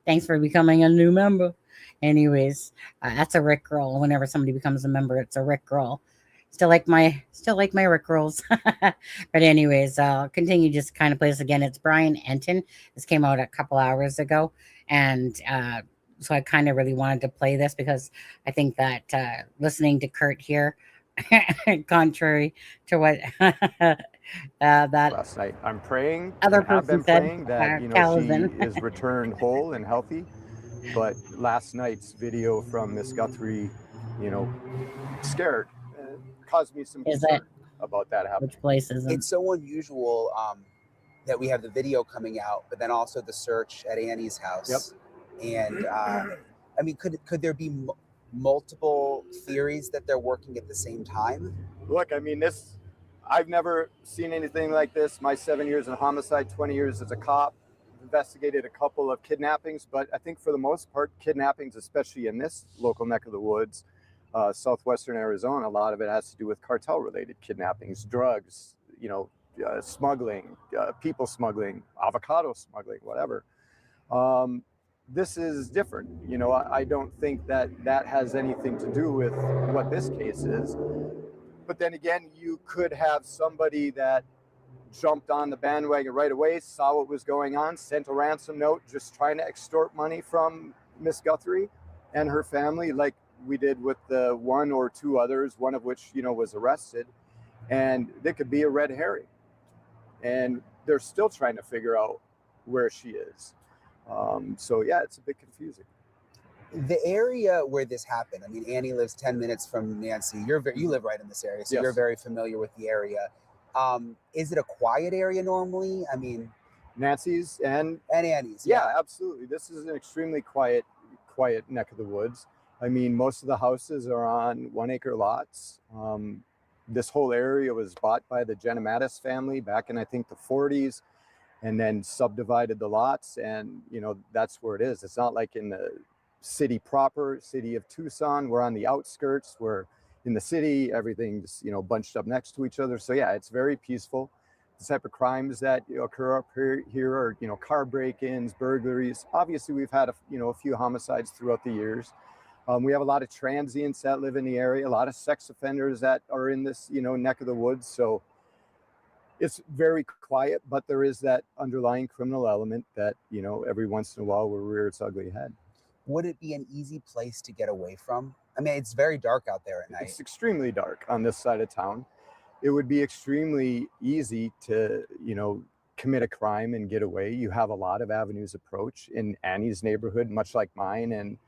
Speaker 1: Thanks for becoming a new member. Anyways, that's a Rickroll. Whenever somebody becomes a member, it's a Rickroll. Still like my Rickrolls. But anyways, I'll continue just kind of play this again. It's Brian Entin. This came out a couple hours ago. And so I kind of really wanted to play this because I think that listening to Kurt here, contrary to what that
Speaker 5: last night, I'm praying,
Speaker 1: other
Speaker 5: and have
Speaker 1: person
Speaker 5: been
Speaker 1: said,
Speaker 5: praying that she
Speaker 1: Calvin.
Speaker 5: is returned whole and healthy. But last night's video from Miss Guthrie, scared, caused me some
Speaker 1: Is
Speaker 5: concern
Speaker 1: it?
Speaker 5: about that happening.
Speaker 1: Which place is it?
Speaker 4: It's so unusual that we have the video coming out, but then also the search at Annie's house. Yep. And I mean, could there be multiple theories that they're working at the same time?
Speaker 5: Look, I mean, I've never seen anything like this. My 7 years in homicide, 20 years as a cop, investigated a couple of kidnappings, but I think for the most part, kidnappings, especially in this local neck of the woods, southwestern Arizona, a lot of it has to do with cartel-related kidnappings, drugs, smuggling, people smuggling, avocado smuggling, whatever. This is different. I don't think that has anything to do with what this case is. But then again, you could have somebody that jumped on the bandwagon right away, saw what was going on, sent a ransom note, just trying to extort money from Miss Guthrie and her family, like we did with the one or two others, one of which, was arrested. And there could be a red herring. And they're still trying to figure out where she is. So yeah, it's a bit confusing.
Speaker 4: The area where this happened, I mean, Annie lives 10 minutes from Nancy. You live right in this area, so yes. You're very familiar with the area. Is it a quiet area normally? I mean,
Speaker 5: Nancy's and
Speaker 4: Annie's.
Speaker 5: Yeah, absolutely. This is an extremely quiet neck of the woods. I mean, most of the houses are on 1 acre lots. This whole area was bought by the Genemattis family back in, I think, the 40s, and then subdivided the lots. And, that's where it is. It's not like in the city proper, city of Tucson. We're on the outskirts. We're in the city. Everything's, bunched up next to each other. So yeah, it's very peaceful. The type of crimes that occur up here are, car break-ins, burglaries. Obviously, we've had a few homicides throughout the years. We have a lot of transients that live in the area, a lot of sex offenders that are in this, neck of the woods. So it's very quiet, but there is that underlying criminal element that, every once in a while will rear its ugly head.
Speaker 4: Would it be an easy place to get away from? I mean, it's very dark out there at night.
Speaker 5: It's extremely dark on this side of town. It would be extremely easy to, commit a crime and get away. You have a lot of avenues approach in Annie's neighborhood, much like mine and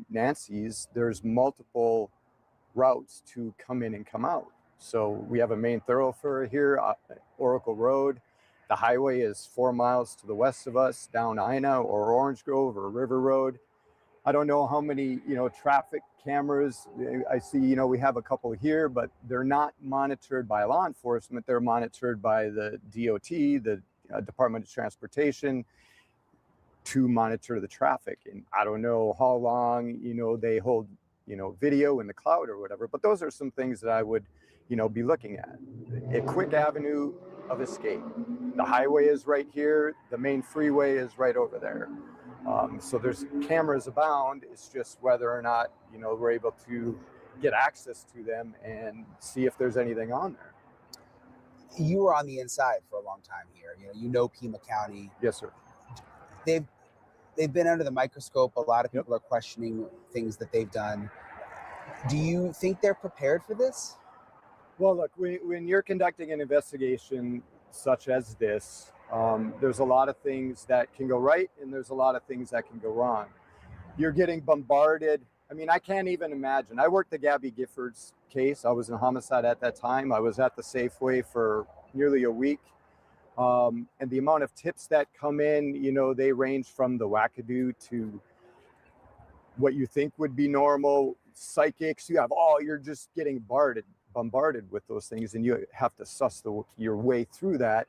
Speaker 5: Nancy's. There's multiple routes to come in and come out. So we have a main thoroughfare here, Oracle Road. The highway is 4 miles to the west of us, down Ina or Orange Grove or River Road. I don't know how many, traffic cameras. I see, we have a couple here, but they're not monitored by law enforcement. They're monitored by the DOT, the Department of Transportation, to monitor the traffic. And I don't know how long, they hold, video in the cloud or whatever, but those are some things that I would, be looking at. A quick avenue of escape. The highway is right here. The main freeway is right over there. So there's cameras abound. It's just whether or not, we're able to get access to them and see if there's anything on there.
Speaker 4: You were on the inside for a long time here. You know Pima County.
Speaker 5: Yes, sir.
Speaker 4: They've been under the microscope. A lot of people are questioning things that they've done. Do you think they're prepared for this?
Speaker 5: Well, look, when you're conducting an investigation such as this, there's a lot of things that can go right and there's a lot of things that can go wrong. You're getting bombarded. I mean, I can't even imagine. I worked the Gabby Giffords case. I was in homicide at that time. I was at the Safeway for nearly a week. And the amount of tips that come in, they range from the wackadoo to what you think would be normal, psychics. You're just getting bombarded with those things, and you have to suss your way through that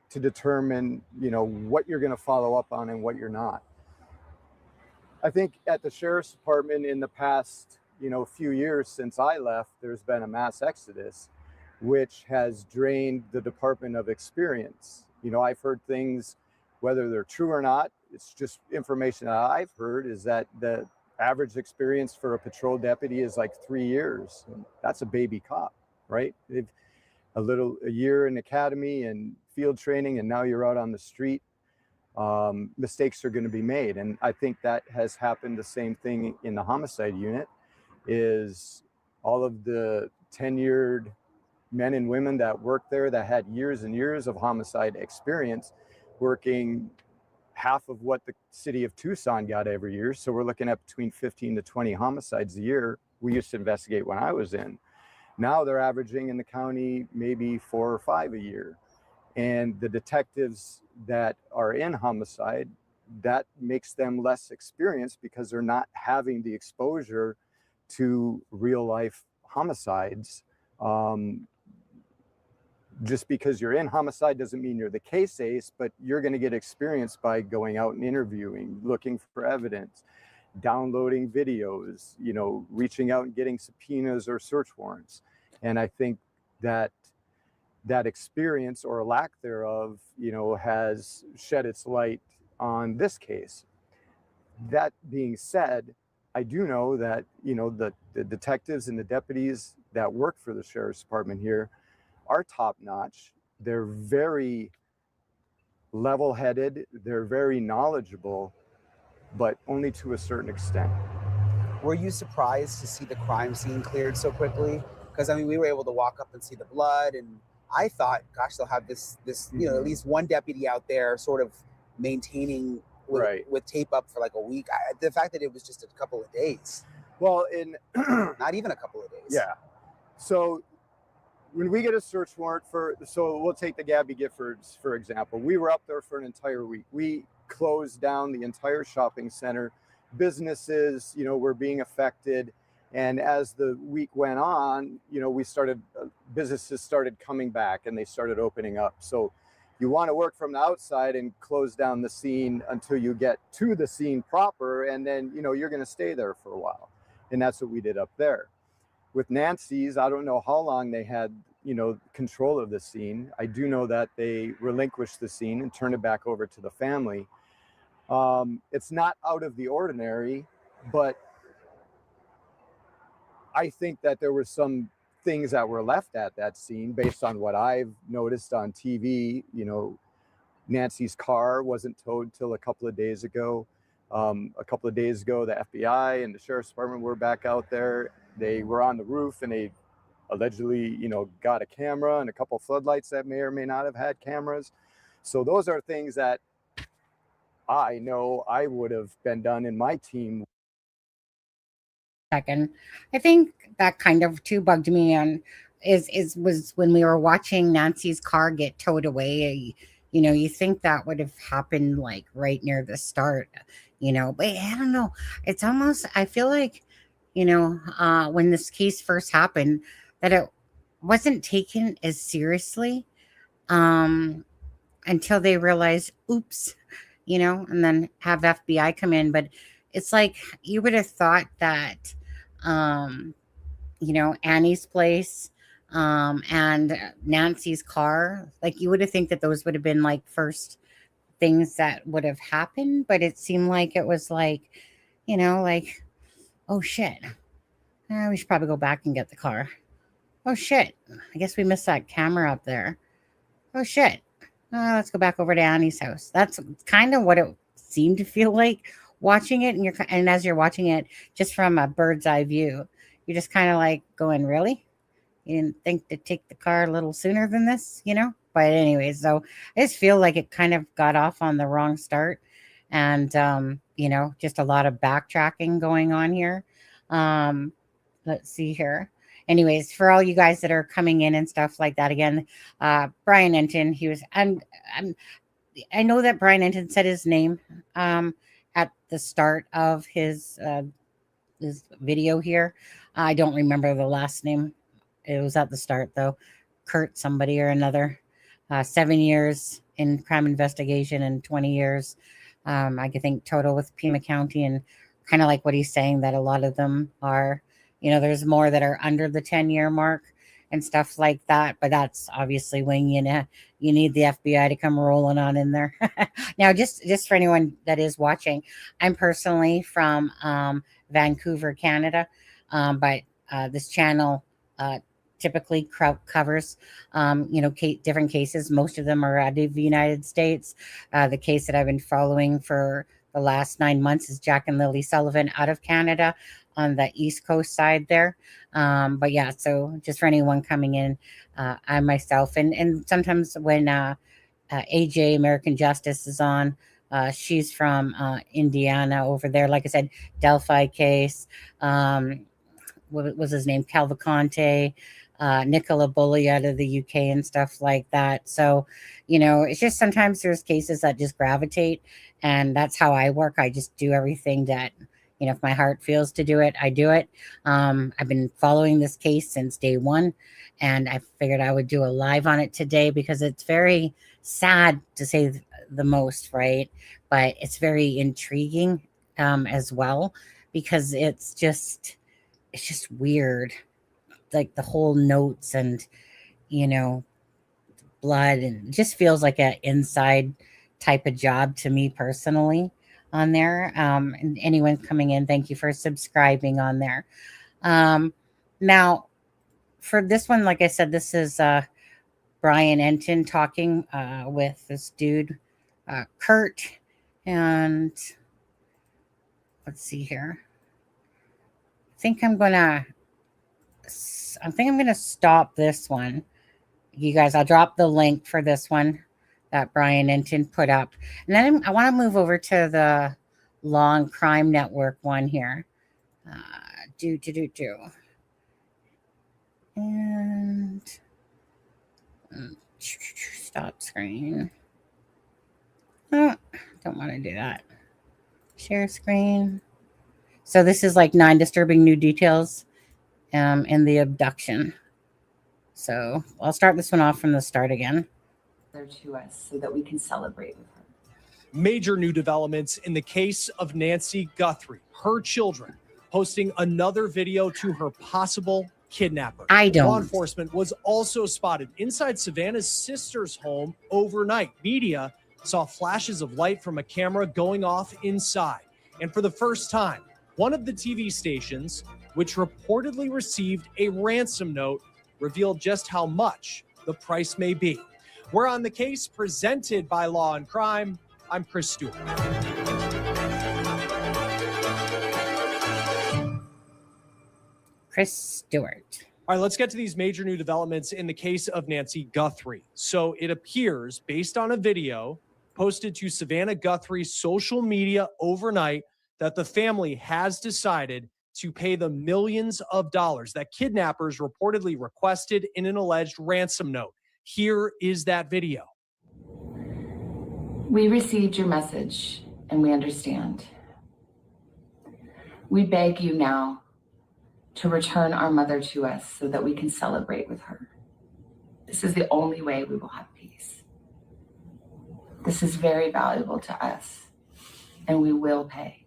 Speaker 5: to determine, what you're going to follow up on and what you're not. I think at the Sheriff's Department in the past, few years since I left, there's been a mass exodus, which has drained the department of experience. I've heard things, whether they're true or not, it's just information that I've heard, is that the average experience for a patrol deputy is like 3 years. And that's a baby cop, right? They've a year in academy and field training, and now you're out on the street. Mistakes are going to be made. And I think that has happened the same thing in the homicide unit, is all of the tenured men and women that worked there that had years and years of homicide experience, working half of what the city of Tucson got every year. So we're looking at between 15 to 20 homicides a year. We used to investigate when I was in. Now they're averaging in the county maybe 4 or 5 a year. And the detectives that are in homicide, that makes them less experienced because they're not having the exposure to real life homicides. Just because you're in homicide doesn't mean you're the case ace, but you're going to get experience by going out and interviewing, looking for evidence, downloading videos, reaching out and getting subpoenas or search warrants. And I think that experience, or lack thereof, has shed its light on this case. That being said, I do know that, the detectives and the deputies that work for the Sheriff's Department here are top notch. They're very level-headed. They're very knowledgeable, but only to a certain extent.
Speaker 4: Were you surprised to see the crime scene cleared so quickly? Because we were able to walk up and see the blood, and I thought, gosh, they'll have this at least one deputy out there sort of maintaining with tape up for like a week. The fact that it was just a couple of days.
Speaker 5: Well,
Speaker 4: not even a couple of days.
Speaker 5: Yeah. So when we get a search warrant so we'll take the Gabby Giffords, for example. We were up there for an entire week. We closed down the entire shopping center. Businesses, were being affected. And as the week went on, businesses started coming back and they started opening up. So you want to work from the outside and close down the scene until you get to the scene proper. And then, you're going to stay there for a while. And that's what we did up there. With Nancy's, I don't know how long they had, control of the scene. I do know that they relinquished the scene and turned it back over to the family. It's not out of the ordinary, but I think that there were some things that were left at that scene based on what I've noticed on TV. Nancy's car wasn't towed till a couple of days ago. A couple of days ago, the FBI and the Sheriff's Department were back out there. They were on the roof and they allegedly, got a camera and a couple of floodlights that may or may not have had cameras. So those are things that I know I would have been done in my team.
Speaker 1: Second, I think that kind of too bugged me on was when we were watching Nancy's car get towed away. You think that would have happened like right near the start. but I don't know. It's almost, I feel like, when this case first happened, that it wasn't taken as seriously until they realized, oops, and then have FBI come in. But it's like you would have thought that, um, Annie's place and Nancy's car, like you would have think that those would have been like first things that would have happened. But it seemed like it was like, like, oh shit, we should probably go back and get the car. Oh shit, I guess we missed that camera up there. Oh shit, let's go back over to Annie's house. That's kind of what it seemed to feel like watching it. And as you're watching it, just from a bird's eye view, you're just kind of like going, really? You didn't think to take the car a little sooner than this, But anyways, so I just feel like it kind of got off on the wrong start. And, just a lot of backtracking going on here. Let's see here. Anyways, for all you guys that are coming in and stuff like that, again, Brian Entin, he was, I know that Brian Entin said his name at the start of his video here. I don't remember the last name. It was at the start though. Kurt somebody or another. 7 years in crime investigation and 20 years, I think total with Pima County, and kind of like what he's saying that a lot of them are, there's more that are under the 10-year mark and stuff like that. But that's obviously when you need the FBI to come rolling on in there. Now, just for anyone that is watching, I'm personally from Vancouver, Canada, but this channel typically covers, different cases. Most of them are out of the United States. The case that I've been following for the last 9 months is Jack and Lily Sullivan out of Canada on the East Coast side there. But yeah, so just for anyone coming in, I myself, and sometimes when AJ, American Justice, is on, she's from Indiana over there. Like I said, Delphi case, what was his name? Calvaconte, Nicola Bully out of the UK and stuff like that. So, it's just sometimes there's cases that just gravitate, and that's how I work. I just do everything that, if my heart feels to do it, I do it. I've been following this case since day one, and I figured I would do a live on it today because it's very sad, to say the most, right? But it's very intriguing as well, because it's just weird, like the whole notes and blood, and it just feels like an inside type of job to me personally on there. And anyone coming in, thank you for subscribing on there. Now for this one, like I said, this is Brian Entin talking with this dude Kurt, and let's see here. I think I'm gonna stop this one. You guys, I'll drop the link for this one that Brian Entin put up. And then I want to move over to the Law and Crime Network one here. And stop screen. Oh, don't want to do that. Share screen. So this is like 9 disturbing new details in the abduction. So I'll start this one off from the start again.
Speaker 2: To us so that we can celebrate with her.
Speaker 3: Major new developments in the case of Nancy Guthrie, her children, posting another video to her possible kidnapper. Law enforcement was also spotted inside Savannah's sister's home overnight. Media saw flashes of light from a camera going off inside. And for the first time, one of the TV stations, which reportedly received a ransom note, revealed just how much the price may be. We're on the case, presented by Law and Crime. I'm Chris Stewart.
Speaker 1: Chris Stewart.
Speaker 3: All right, let's get to these major new developments in the case of Nancy Guthrie. So it appears, based on a video posted to Savannah Guthrie's social media overnight, that the family has decided to pay the millions of dollars that kidnappers reportedly requested in an alleged ransom note. Here is that video.
Speaker 2: We received your message and we understand. We beg you now to return our mother to us so that we can celebrate with her. This is the only way we will have peace. This is very valuable to us, and we will pay.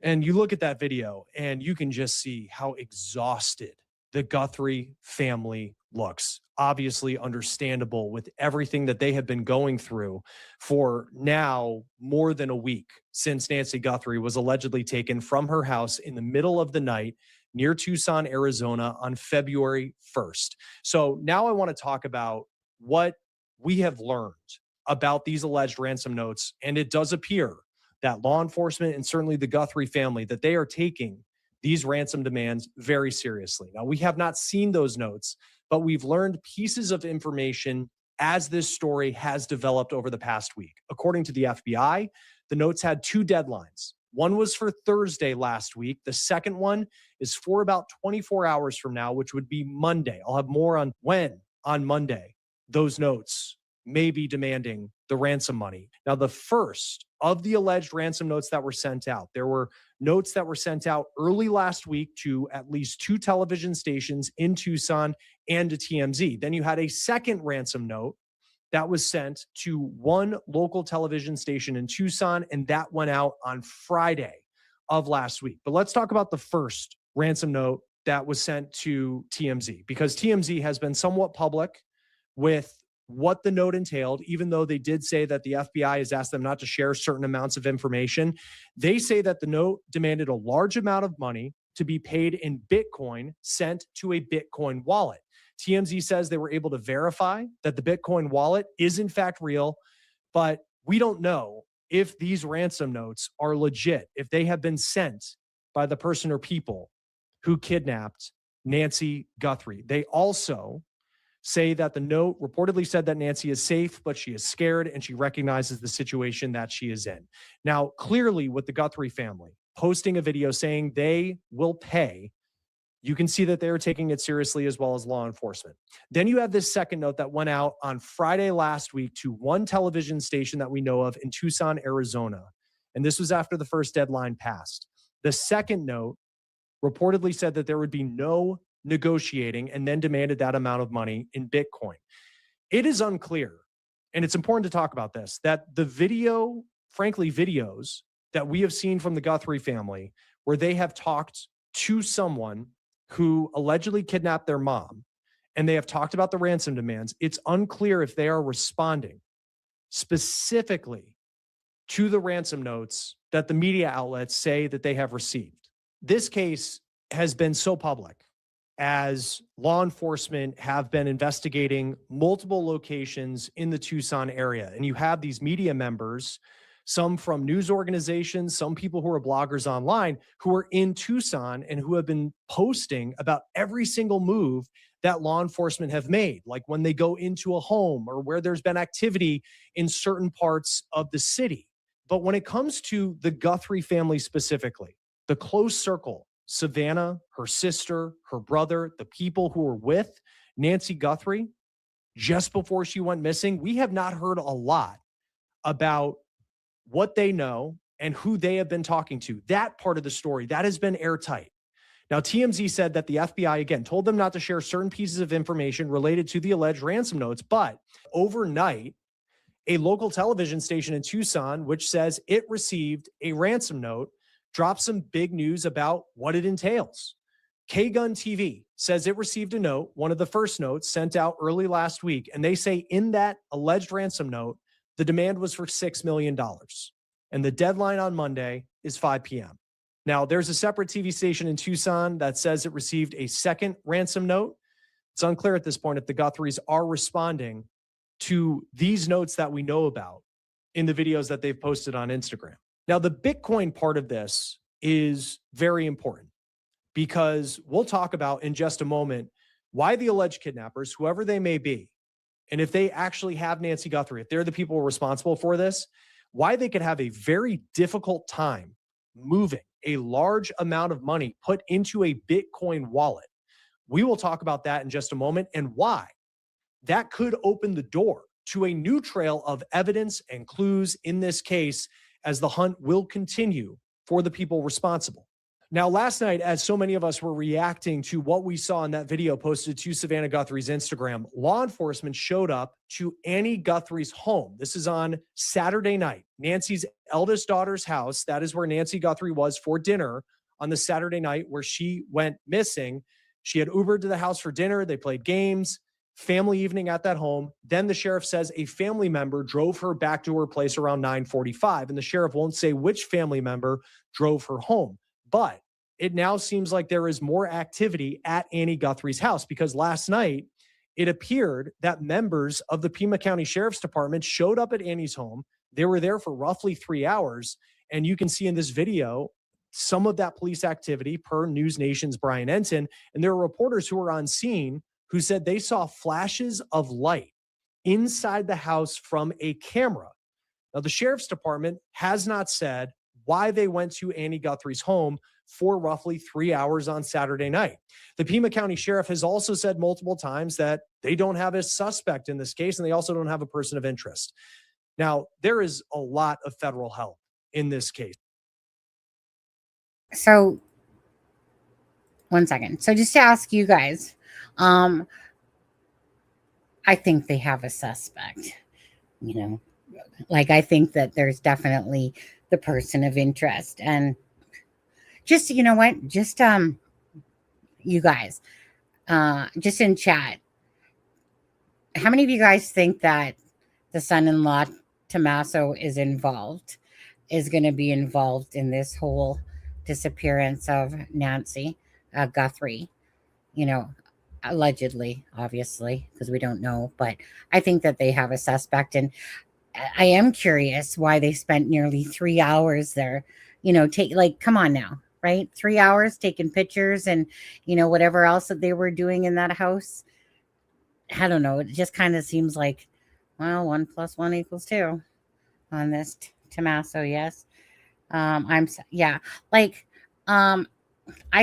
Speaker 3: And you look at that video and you can just see how exhausted the Guthrie family looks. Obviously understandable with everything that they have been going through for now more than a week since Nancy Guthrie was allegedly taken from her house in the middle of the night near Tucson, Arizona on February 1st. So now I want to talk about what we have learned about these alleged ransom notes. And it does appear that law enforcement and certainly the Guthrie family, that they are taking these ransom demands very seriously. Now, we have not seen those notes, but we've learned pieces of information as this story has developed over the past week. According to the FBI, the notes had two deadlines. One was for Thursday last week. The second one is for about 24 hours from now, which would be Monday. I'll have more on when on Monday those notes may be demanding the ransom money. Now, the first of the alleged ransom notes that were sent out, there were notes that were sent out early last week to at least 2 television stations in Tucson and to TMZ. Then you had a second ransom note that was sent to one local television station in Tucson, and that went out on Friday of last week. But let's talk about the first ransom note that was sent to TMZ, because TMZ has been somewhat public with what the note entailed, even though they did say that the FBI has asked them not to share certain amounts of information. They say that the note demanded a large amount of money to be paid in Bitcoin sent to a Bitcoin wallet. TMZ says they were able to verify that the Bitcoin wallet is in fact real, but we don't know if these ransom notes are legit, if they have been sent by the person or people who kidnapped Nancy Guthrie. They also say that the note reportedly said that Nancy is safe, but she is scared and she recognizes the situation that she is in. Now, clearly with the Guthrie family posting a video saying they will pay, you can see that they're taking it seriously, as well as law enforcement. Then you have this second note that went out on Friday last week to one television station that we know of in Tucson, Arizona. And this was after the first deadline passed. The second note reportedly said that there would be no negotiating, and then demanded that amount of money in Bitcoin. It is unclear, and it's important to talk about this, that the video, frankly, videos that we have seen from the Guthrie family, where they have talked to someone who allegedly kidnapped their mom, and they have talked about the ransom demands, it's unclear if they are responding specifically to the ransom notes that the media outlets say that they have received. This case has been so public, as law enforcement have been investigating multiple locations in the Tucson area. And you have these media members, some from news organizations, some people who are bloggers online, who are in Tucson and who have been posting about every single move that law enforcement have made, like when they go into a home or where there's been activity in certain parts of the city. But when it comes to the Guthrie family specifically, the close circle, Savannah, her sister, her brother, the people who were with Nancy Guthrie just before she went missing, we have not heard a lot about what they know and who they have been talking to. That part of the story, that has been airtight. Now, TMZ said that the FBI, again, told them not to share certain pieces of information related to the alleged ransom notes, but overnight, a local television station in Tucson, which says it received a ransom note, dropped some big news about what it entails. K-Gun TV says it received a note, one of the first notes sent out early last week, and they say in that alleged ransom note, the demand was for $6 million. And the deadline on Monday is 5 p.m. Now, there's a separate TV station in Tucson that says it received a second ransom note. It's unclear at this point if the Guthries are responding to these notes that we know about in the videos that they've posted on Instagram. Now, the Bitcoin part of this is very important, because we'll talk about in just a moment why the alleged kidnappers, whoever they may be, and if they actually have Nancy Guthrie, if they're the people responsible for this, why they could have a very difficult time moving a large amount of money put into a Bitcoin wallet. We will talk about that in just a moment, and why that could open the door to a new trail of evidence and clues in this case, as the hunt will continue for the people responsible. Now, last night, as so many of us were reacting to what we saw in that video posted to Savannah Guthrie's Instagram, law enforcement showed up to Annie Guthrie's home. This is on Saturday night, Nancy's eldest daughter's house. That is where Nancy Guthrie was for dinner on the Saturday night where she went missing. She had Ubered to the house for dinner. They played games, family evening at that home. Then the sheriff says a family member drove her back to her place around 9:45, and the sheriff won't say which family member drove her home. But it now seems like there is more activity at Annie Guthrie's house, because last night it appeared that members of the Pima County Sheriff's Department showed up at Annie's home. They were there for roughly 3 hours. And you can see in this video some of that police activity per News Nation's Brian Entin. And there are reporters who were on scene who said they saw flashes of light inside the house from a camera. Now, the Sheriff's Department has not said why they went to Annie Guthrie's home for roughly 3 hours on Saturday night. The Pima County Sheriff has also said multiple times that they don't have a suspect in this case, and they also don't have a person of interest. Now, there is a lot of federal help in this case.
Speaker 1: So, one second. So just to ask you guys, I think they have a suspect, you know, like I think that there's definitely the person of interest. And just, you know what, just, you guys, just in chat, how many of you guys think that the son-in-law Tommaso is going to be involved in this whole disappearance of Nancy Guthrie? You know, allegedly, obviously, because we don't know, but I think that they have a suspect. And I am curious why they spent nearly 3 hours there, you know, come on now, right? 3 hours taking pictures and, you know, whatever else that they were doing in that house. I don't know. It just kind of seems like, well, 1 + 1 = 2 on this Tommaso. Yes. I'm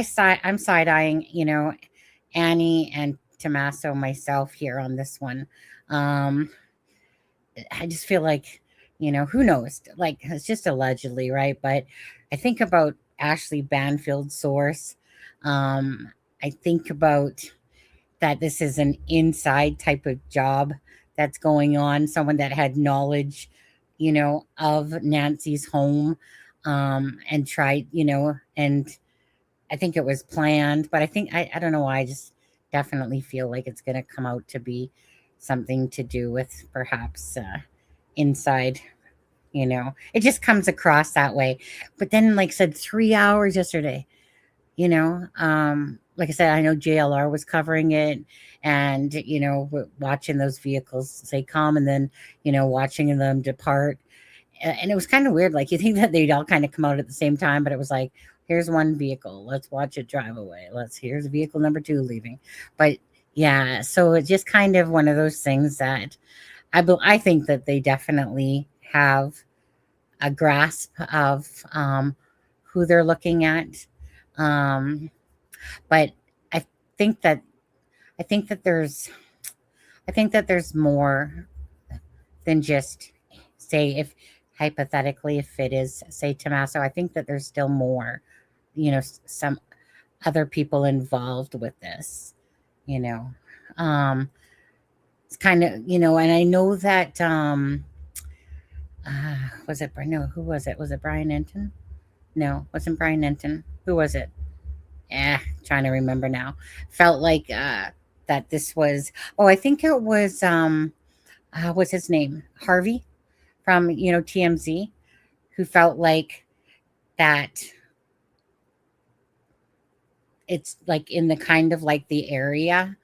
Speaker 1: side-eyeing, you know, Annie and Tommaso myself here on this one. I just feel like, you know, who knows? Like, it's just allegedly, right? But I think about Ashley Banfield's source. I think about that this is an inside type of job that's going on. Someone that had knowledge, you know, of Nancy's home, and tried, you know, and I think it was planned, but I don't know why. I just definitely feel like it's going to come out to be something to do with perhaps inside, you know, it just comes across that way. But then, like I said, 3 hours yesterday, you know, like I said, I know JLR was covering it, and, you know, watching those vehicles say come and then, you know, watching them depart. And it was kind of weird. Like, you think that they'd all kind of come out at the same time, but it was like, here's one vehicle, let's watch it drive away. Here's vehicle number 2 leaving. But yeah, so it's just kind of one of those things that I think that they definitely have a grasp of who they're looking at. But I think that there's more than just, say, if hypothetically, if it is, say, Tommaso, I think that there's still more, you know, some other people involved with this, you know. It's kind of, you know, and I know that, was it, no, who was it? Was it Brian Entin? No, wasn't Brian Entin. Who was it? Trying to remember now. Felt like that this was, I think it was, what's his name? Harvey from, you know, TMZ, who felt like that it's like in the kind of like the area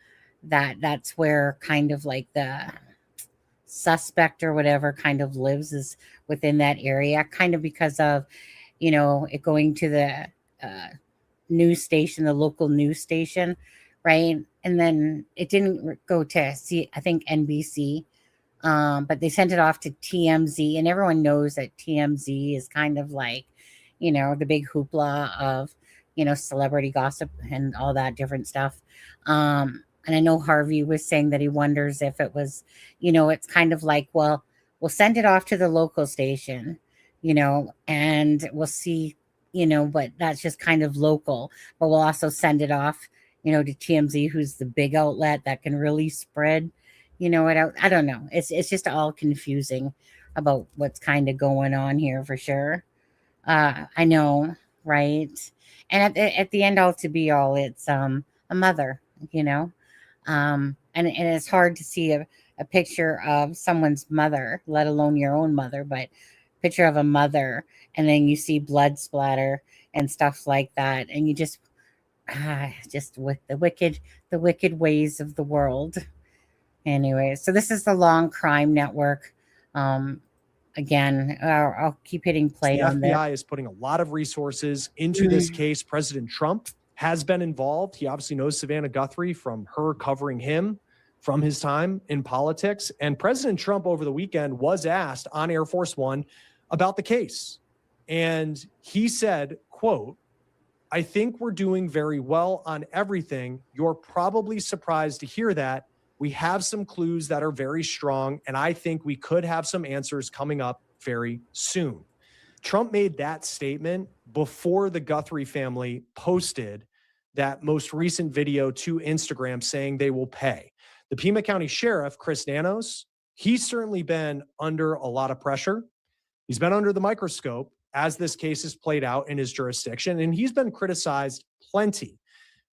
Speaker 1: that's where kind of like the suspect or whatever kind of lives, is within that area, kind of because of, you know, it going to the news station, the local news station, right? And then it didn't go to I think NBC, but they sent it off to TMZ, and everyone knows that TMZ is kind of like, you know, the big hoopla of, you know, celebrity gossip and all that different stuff. And I know Harvey was saying that he wonders if it was, you know, it's kind of like, well, we'll send it off to the local station, you know, and we'll see but that's just kind of local. But we'll also send it off, to TMZ, who's the big outlet that can really spread, I don't know. It's just all confusing about what's kind of going on here for sure. I know, right? And at the end all to be all, it's a mother, and it's hard to see a picture of someone's mother, let alone your own mother, but picture of a mother, and then you see blood splatter and stuff like that, and you just with the wicked ways of the world. Anyway, so this is the Long Crime Network. Again, I'll keep hitting play
Speaker 3: The
Speaker 1: on this.
Speaker 3: FBI is putting a lot of resources into this case. President Trump has been involved. He obviously knows Savannah Guthrie from her covering him from his time in politics. And President Trump over the weekend was asked on Air Force One about the case. And he said, quote, "I think we're doing very well on everything. You're probably surprised to hear that. We have some clues that are very strong, and I think we could have some answers coming up very soon." Trump made that statement before the Guthrie family posted that most recent video to Instagram saying they will pay. The Pima County Sheriff, Chris Nanos, he's certainly been under a lot of pressure. He's been under the microscope as this case is played out in his jurisdiction, and he's been criticized plenty.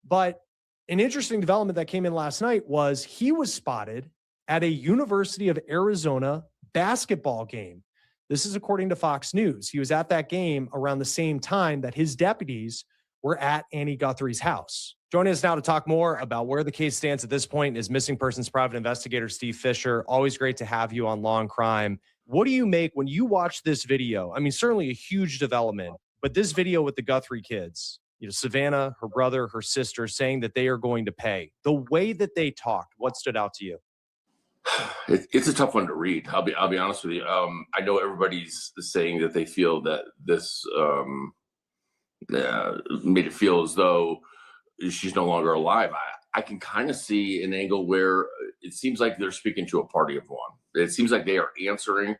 Speaker 3: But an interesting development that came in last night was he was spotted at a University of Arizona basketball game. This is according to Fox News. He was at that game around the same time that his deputies were at Annie Guthrie's house. Joining us now to talk more about where the case stands at this point is missing persons private investigator Steve Fisher. Always great to have you on Long Crime. What do you make when you watch this video? I mean, certainly a huge development, but this video with the Guthrie kids, Savannah, her brother, her sister, saying that they are going to pay. The way that they talked, what stood out to you?
Speaker 6: It's a tough one to read. I'll be honest with you. I know everybody's saying that they feel that this made it feel as though she's no longer alive. I can kind of see an angle where it seems like they're speaking to a party of one. It seems like they are answering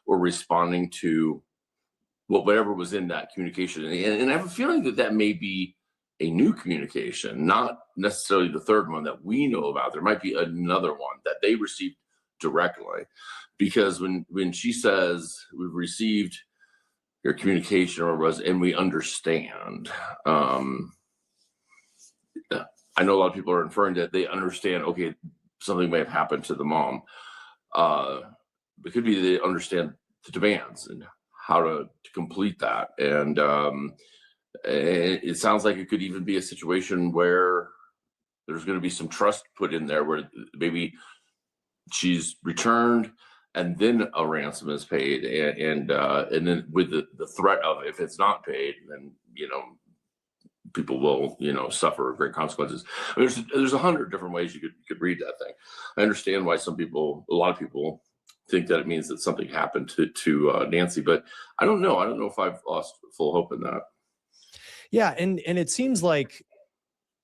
Speaker 6: or responding to whatever was in that communication. And I have a feeling that may be a new communication, not necessarily the third one that we know about. There might be another one that they received directly. Because when she says, "We've received your communication," and we understand, I know a lot of people are inferring that they understand, okay, something may have happened to the mom. It could be they understand the demands and how to complete that. And it sounds like it could even be a situation where there's going to be some trust put in there where maybe she's returned and then a ransom is paid. And then with the threat of, if it's not paid, then, people will, suffer great consequences. I mean, there's 100 different ways you could read that thing. I understand why a lot of people think that it means that something happened to Nancy, but I don't know. I don't know if I've lost full hope in that.
Speaker 3: Yeah. And it seems like,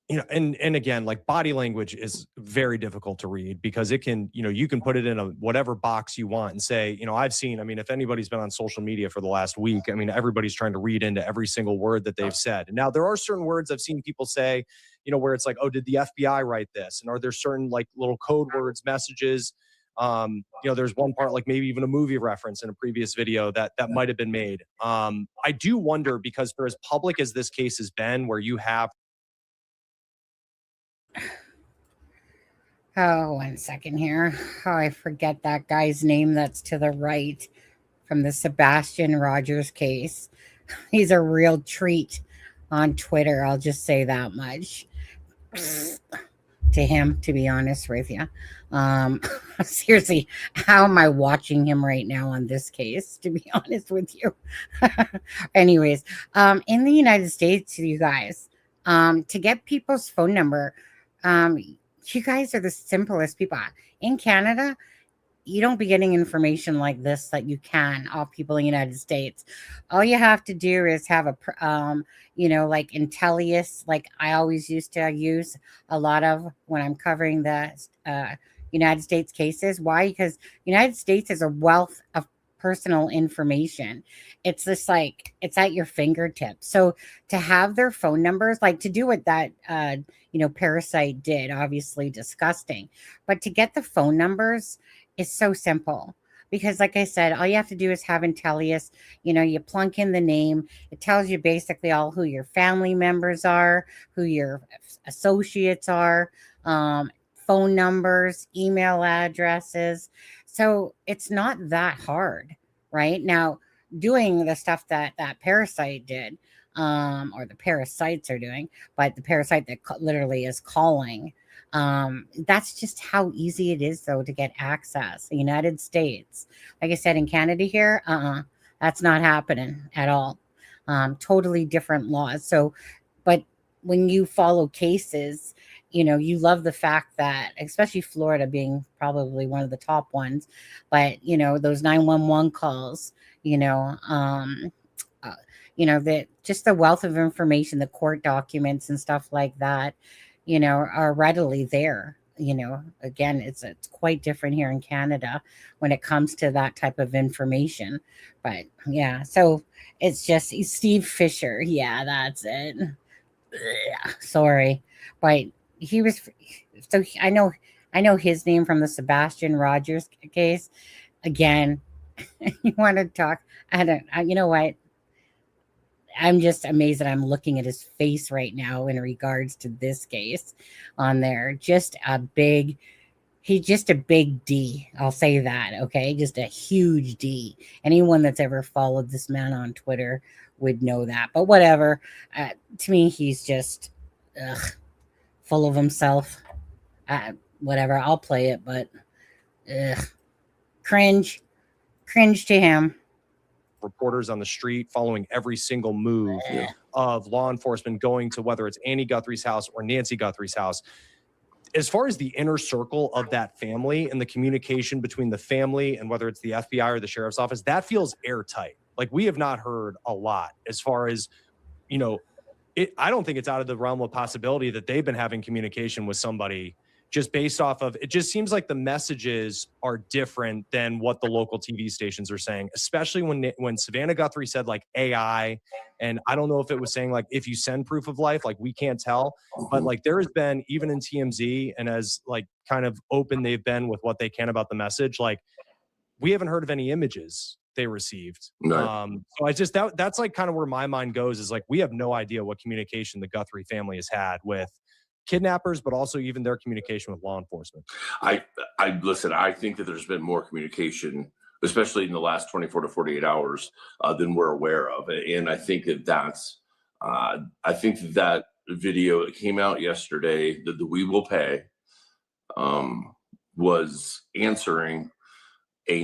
Speaker 3: and again, like body language is very difficult to read because it can, you can put it in a whatever box you want and say, if anybody's been on social media for the last week, everybody's trying to read into every single word that they've said. And now there are certain words I've seen people say, where it's like, oh, did the FBI write this? And are there certain like little code words, messages? There's one part, like maybe even a movie reference in a previous video that might've been made. I do wonder, because for as public as this case has been, where you have,
Speaker 1: Oh, 1 second here. Oh, I forget that guy's name that's to the right from the Sebastian Rogers case. He's a real treat on Twitter. I'll just say that much to him, to be honest with you. Seriously, how am I watching him right now on this case, to be honest with you? Anyways, in the United States, you guys, to get people's phone number, you guys are the simplest people. In Canada, you don't be getting information like this that you can off people in the United States. All you have to do is have a, like Intellius, like I always used to use a lot of when I'm covering the United States cases. Why? Because United States is a wealth of personal information. It's just like it's at your fingertips. So to have their phone numbers, like to do what that Parasite did, obviously disgusting, but to get the phone numbers is so simple. Because like I said, all you have to do is have Intellius, you plunk in the name. It tells you basically all who your family members are, who your associates are, phone numbers, email addresses. So it's not that hard, right? Now, doing the stuff that Parasite did, or the parasites are doing, but the parasite that literally is calling, that's just how easy it is, though, to get access. The United States, like I said, in Canada here, that's not happening at all. Totally different laws. So, but when you follow cases, you love the fact that, especially Florida being probably one of the top ones, but those 911 calls, that just the wealth of information, the court documents and stuff like that, are readily there. Again, it's quite different here in Canada when it comes to that type of information. But yeah, so it's just Steve Fisher. Yeah, that's it. Ugh, sorry, but he was. So I know his name from the Sebastian Rogers case. Again, you want to talk? You know what? I'm just amazed that I'm looking at his face right now in regards to this case on there. He's just a big D. I'll say that. Okay. Just a huge D. Anyone that's ever followed this man on Twitter would know that, but whatever. To me, he's just full of himself. Whatever. I'll play it, but cringe to him.
Speaker 3: Reporters on the street following every single move of law enforcement, going to whether it's Annie Guthrie's house or Nancy Guthrie's house. As far as the inner circle of that family and the communication between the family and whether it's the FBI or the sheriff's office, that feels airtight. Like, we have not heard a lot as far as, I don't think it's out of the realm of possibility that they've been having communication with somebody, just based off of, it just seems like the messages are different than what the local TV stations are saying, especially when Savannah Guthrie said like AI, and I don't know if it was saying like, if you send proof of life, like we can't tell, but like there has been, even in TMZ and as like kind of open they've been with what they can about the message, like we haven't heard of any images they received.
Speaker 6: Right.
Speaker 3: So I just, that's like kind of where my mind goes, is like, we have no idea what communication the Guthrie family has had with kidnappers, but also even their communication with law enforcement.
Speaker 6: I listen, I think that there's been more communication, especially in the last 24 to 48 hours, than we're aware of. And I think I think that video that came out yesterday, the We Will Pay, was answering a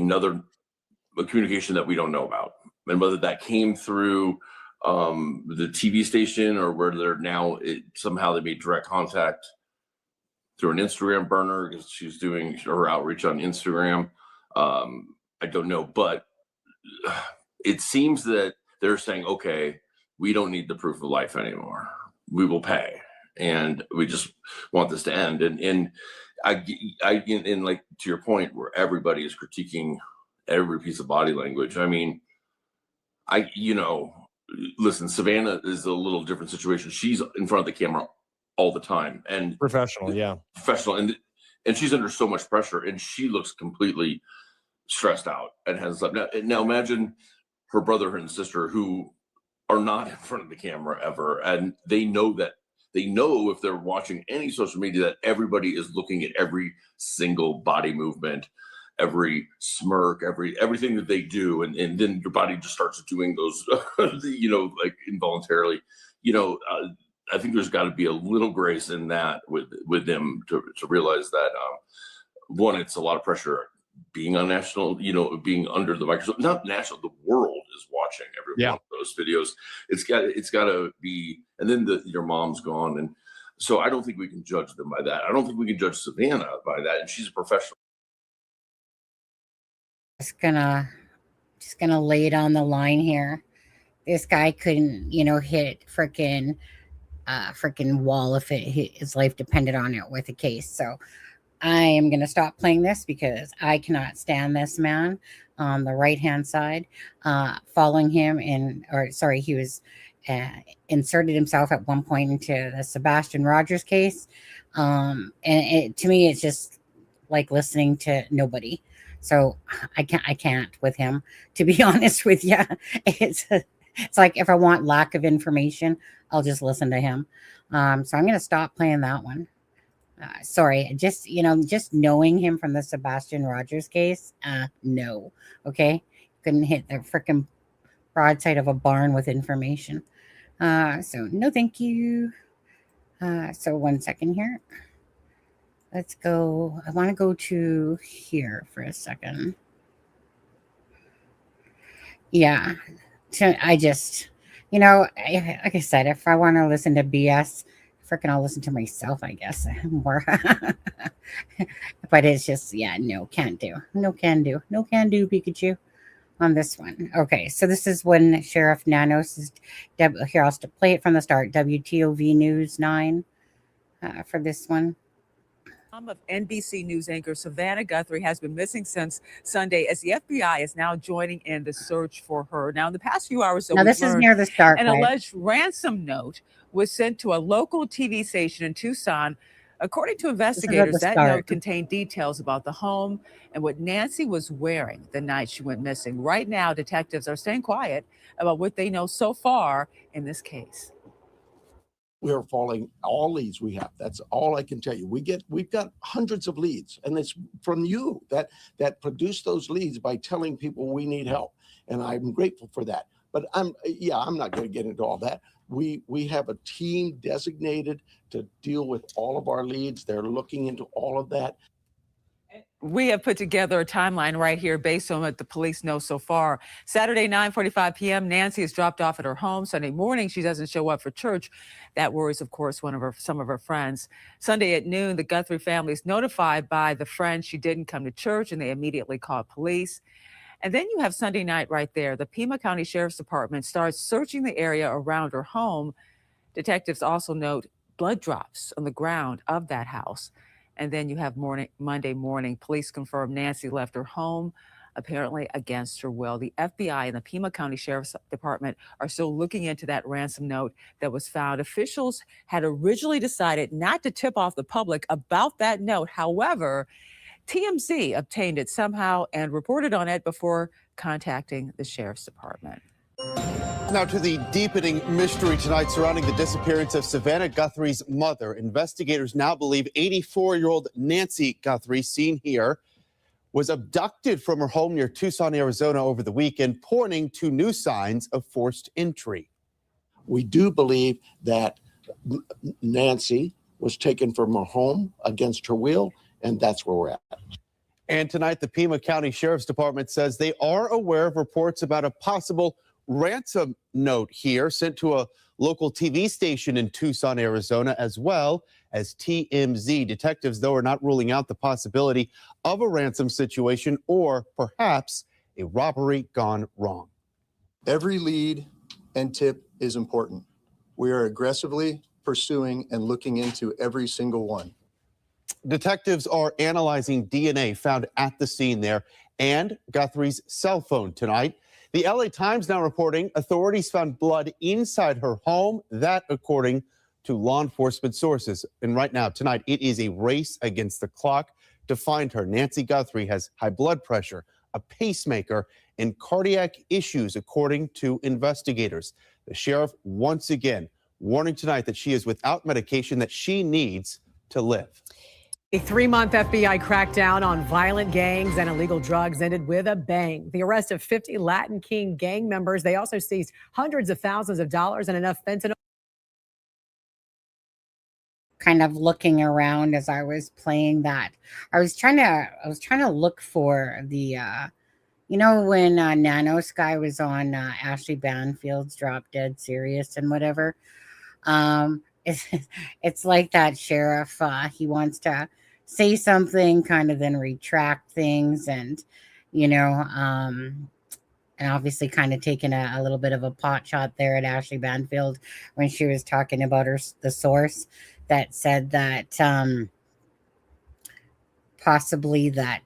Speaker 6: communication that we don't know about. And whether that came through the TV station or where they're now, somehow they made direct contact through an Instagram burner because she's doing her outreach on Instagram. I don't know, but it seems that they're saying, okay, we don't need the proof of life anymore. We will pay. And we just want this to end. And I like, to your point, where everybody is critiquing every piece of body language. I mean, listen, Savannah is a little different situation. She's in front of the camera all the time and
Speaker 3: professional,
Speaker 6: and she's under so much pressure, and she looks completely stressed out and has slept. Now imagine her brother and sister who are not in front of the camera ever, and they know if they're watching any social media that everybody is looking at every single body movement, every smirk, everything that they do, and then your body just starts doing those, like involuntarily. I think there's got to be a little grace in that with them to realize that one, it's a lot of pressure being on national, being under the microscope, not national, the world is watching every one of those videos. It's got to be, and then your mom's gone, and so I don't think we can judge them by that. I don't think we can judge Savannah by that, and she's a professional.
Speaker 1: Just gonna lay it on the line here. This guy couldn't, hit freaking wall if his life depended on it with a case. So I am going to stop playing this because I cannot stand this man on the right-hand side, following him he was inserted himself at one point into the Sebastian Rogers case. To me, it's just like listening to nobody. So I can't with him, to be honest with you. It's like if I want lack of information, I'll just listen to him. So I'm going to stop playing that one. Sorry, just knowing him from the Sebastian Rogers case, no, okay, couldn't hit the freaking broadside of a barn with information. So no, thank you. So 1 second here. Let's go. I want to go to here for a second. Yeah, I just, like I said, if I want to listen to BS. Freaking I'll listen to myself, I guess, more. But it's just, no, can't do. No can do. No can do, Pikachu, on this one. Okay, so this is when Sheriff Nanos is, here, I'll play it from the start. WTOV News 9 for this one.
Speaker 7: Of NBC News anchor Savannah Guthrie has been missing since Sunday, as the FBI is now joining in the search for her. Now, in the past few hours,
Speaker 1: now this is near the start.
Speaker 7: An alleged ransom note was sent to a local TV station in Tucson. According to investigators, that note contained details about the home and what Nancy was wearing the night she went missing. Right now, detectives are staying quiet about what they know so far in this case.
Speaker 8: We are following all leads we have. That's all I can tell you. We've got hundreds of leads, and it's from you that produce those leads by telling people we need help. And I'm grateful for that. But I'm not going to get into all that. We have a team designated to deal with all of our leads. They're looking into all of that.
Speaker 7: We have put together a timeline right here based on what the police know so far. Saturday, 9:45 p.m., Nancy is dropped off at her home. Sunday morning, she doesn't show up for church. That worries, of course, some of her friends. Sunday at noon, the Guthrie family is notified by the friend she didn't come to church, and they immediately called police. And then you have Sunday night right there. The Pima County Sheriff's Department starts searching the area around her home. Detectives also note blood drops on the ground of that house. And then you have Monday morning, police confirm Nancy left her home, apparently against her will. The FBI and the Pima County Sheriff's Department are still looking into that ransom note that was found. Officials had originally decided not to tip off the public about that note. However, TMZ obtained it somehow and reported on it before contacting the Sheriff's Department.
Speaker 9: Now to the deepening mystery tonight surrounding the disappearance of Savannah Guthrie's mother. Investigators now believe 84-year-old Nancy Guthrie, seen here, was abducted from her home near Tucson, Arizona over the weekend, pointing to new signs of forced entry.
Speaker 8: We do believe that Nancy was taken from her home against her will, and that's where we're at.
Speaker 9: And tonight, the Pima County Sheriff's Department says they are aware of reports about a possible ransom note here sent to a local TV station in Tucson, Arizona, as well as TMZ. Detectives, though, are not ruling out the possibility of a ransom situation or perhaps a robbery gone wrong.
Speaker 10: Every lead and tip is important. We are aggressively pursuing and looking into every single one.
Speaker 9: Detectives are analyzing DNA found at the scene there and Guthrie's cell phone tonight. The LA Times now reporting authorities found blood inside her home, that according to law enforcement sources. And right now, tonight, it is a race against the clock to find her. Nancy Guthrie has high blood pressure, a pacemaker, and cardiac issues, according to investigators. The sheriff once again warning tonight that she is without medication that she needs to live.
Speaker 11: A 3-month FBI crackdown on violent gangs and illegal drugs ended with a bang. The arrest of 50 Latin King gang members. They also seized hundreds of thousands of dollars and enough fentanyl.
Speaker 1: Kind of looking around as I was playing that, I was trying to look for the when Nanos guy was on Ashley Banfield's Drop Dead Serious and whatever. It's like that sheriff. He wants to say something, kind of then retract things, and and obviously kind of taking a little bit of a pot shot there at Ashley Banfield when she was talking about the source that said that possibly that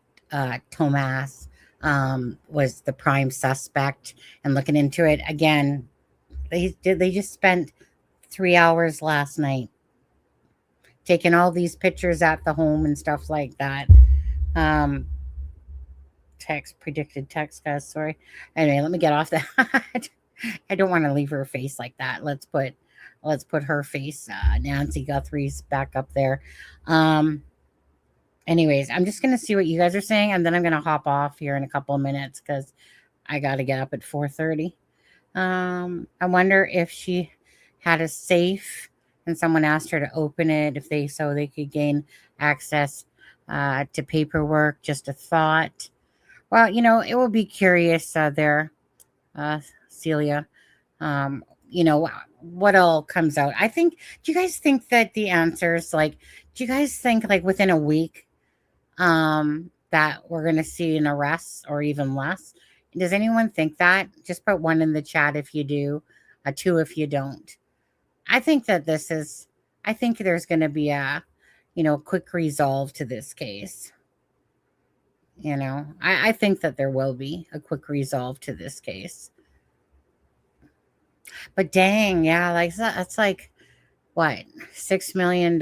Speaker 1: Tomas was the prime suspect, and looking into it again. They just spent 3 hours last night taking all these pictures at the home and stuff like that. Predicted text, guys. Sorry. Anyway, let me get off that. I don't want to leave her face like that. Let's put her face, Nancy Guthrie's, back up there. Anyways, I'm just gonna see what you guys are saying, and then I'm gonna hop off here in a couple of minutes because I got to get up at 4:30. I wonder if she had a safe and someone asked her to open it if they could gain access to paperwork. Just a thought. Well, it will be curious there, Celia. What all comes out. Do you guys think that the answers, do you guys think within a week that we're going to see an arrest or even less? Does anyone think that? Just put 1 in the chat if you do, 2 if you don't. I think that I think there's going to be a, quick resolve to this case. I think that there will be a quick resolve to this case. But dang, yeah, that's what, $6 million,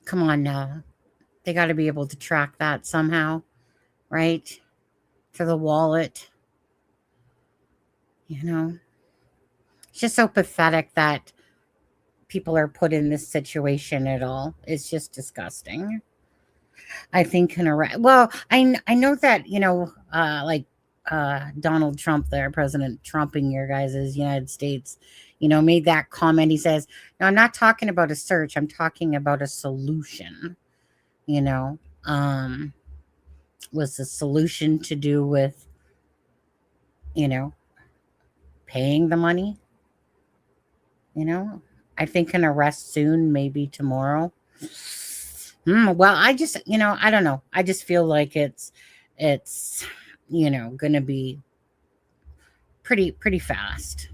Speaker 1: Come on now. They got to be able to track that somehow, right? To the wallet. It's just so pathetic that people are put in this situation at all. It's just disgusting. I think I know that, Donald Trump there, President Trump in your guys' United States, made that comment. He says, no, I'm not talking about a search. I'm talking about a solution. Was the solution to do with, paying the money? I think an arrest soon, maybe tomorrow. Well, I just, I don't know. I just feel like it's going to be pretty fast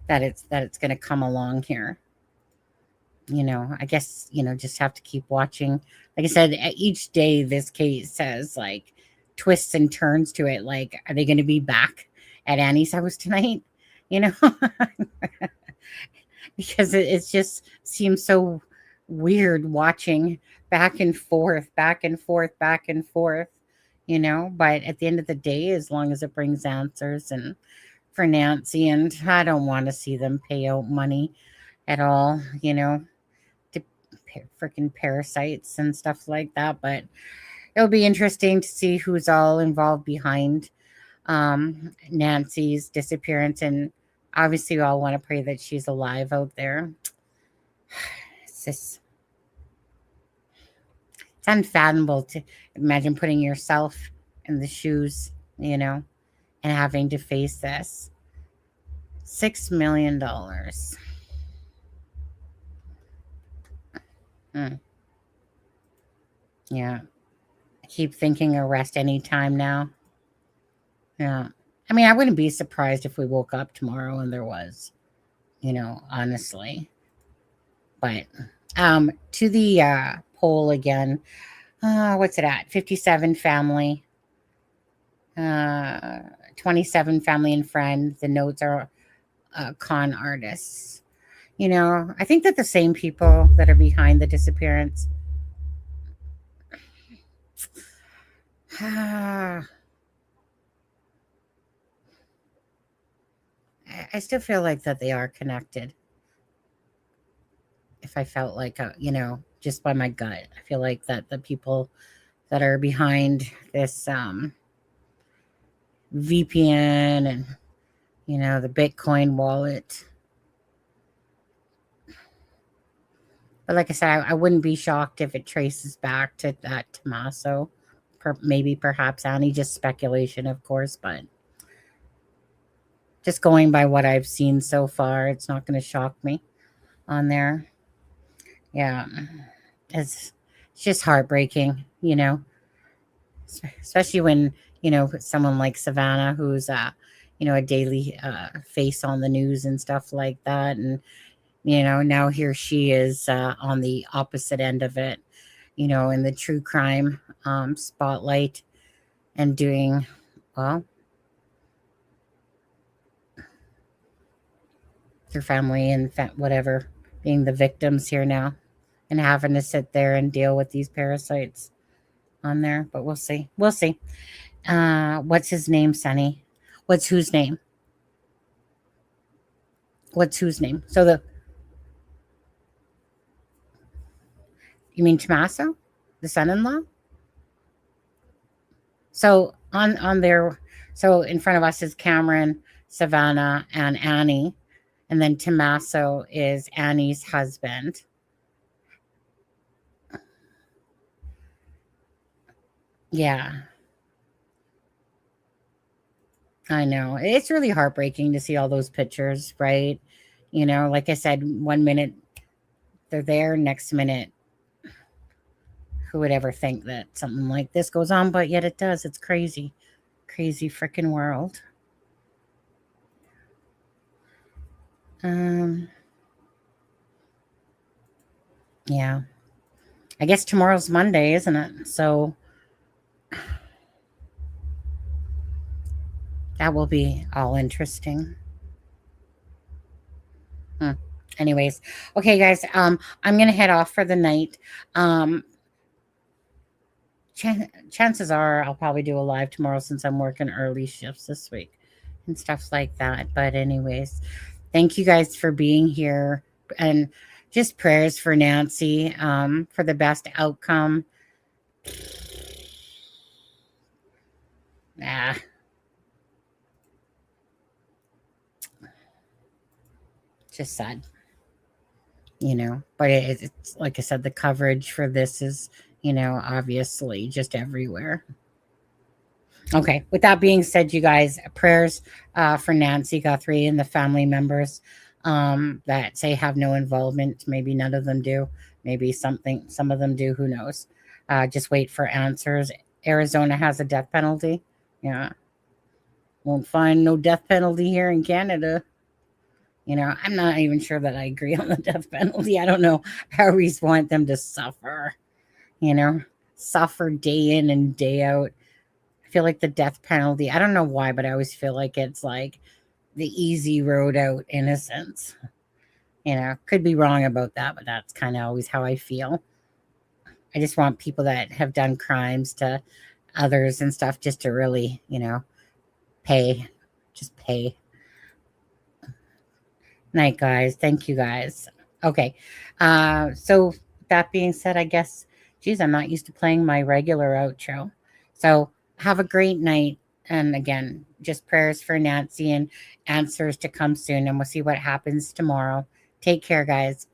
Speaker 1: that it's going to come along here. I guess, just have to keep watching. Like I said, each day this case says twists and turns to it. Are they going to be back at Annie's house tonight? Because it just seems so weird watching back and forth, but at the end of the day, as long as it brings answers and for Nancy, and I don't want to see them pay out money at all, to freaking parasites and stuff like that. But it'll be interesting to see who's all involved behind Nancy's disappearance, and obviously we all want to pray that she's alive out there. It's unfathomable to imagine putting yourself in the shoes, and having to face this. $6 million. Yeah. I keep thinking arrest anytime now. Yeah. I mean, I wouldn't be surprised if we woke up tomorrow and there was, honestly. But to the poll again, what's it at? 57 family, 27 family and friend. The notes are con artists. I think that the same people that are behind the disappearance. I still feel like that they are connected. If I felt like, just by my gut, I feel like that the people that are behind this VPN and, the Bitcoin wallet. But like I said, I wouldn't be shocked if it traces back to that Tommaso. Maybe perhaps Annie, just speculation, of course, but just going by what I've seen so far, it's not going to shock me on there. Yeah, it's just heartbreaking, especially when, someone like Savannah, who's, a daily face on the news and stuff like that. And, Now here she is on the opposite end of it, in the true crime spotlight and doing, well, their family and whatever being the victims here now and having to sit there and deal with these parasites on there. But we'll see. We'll see. What's his name, Sonny? What's whose name? What's whose name? So you mean Tommaso, the son-in-law? So so in front of us is Cameron, Savannah, and Annie, and then Tommaso is Annie's husband. Yeah. I know. It's really heartbreaking to see all those pictures, right? Like I said, 1 minute they're there, next minute, who would ever think that something like this goes on? But yet it does. It's crazy. Crazy freaking world. Yeah. I guess tomorrow's Monday, isn't it? So that will be all interesting. Anyways, okay, guys, I'm gonna head off for the night. Chances are I'll probably do a live tomorrow since I'm working early shifts this week and stuff like that. But anyways, thank you guys for being here, and just prayers for Nancy for the best outcome. Just sad, but it's like I said, the coverage for this is, obviously just everywhere. Okay, with that being said, you guys, prayers for Nancy Guthrie and the family members that say have no involvement. Maybe none of them do. Maybe some of them do. Who knows? Just wait for answers. Arizona has a death penalty. Yeah. Won't find no death penalty here in Canada. I'm not even sure that I agree on the death penalty. I don't know how we want them to suffer, suffer day in and day out. I feel like the death penalty, I don't know why, but I always feel like it's like the easy road out innocence. Could be wrong about that, but that's kind of always how I feel. I just want people that have done crimes to others and stuff just to really, pay. Just pay. Night, guys. Thank you, guys. Okay. So that being said, I guess, geez, I'm not used to playing my regular outro. So have a great night. And again, just prayers for Nancy and answers to come soon. And we'll see what happens tomorrow. Take care, guys.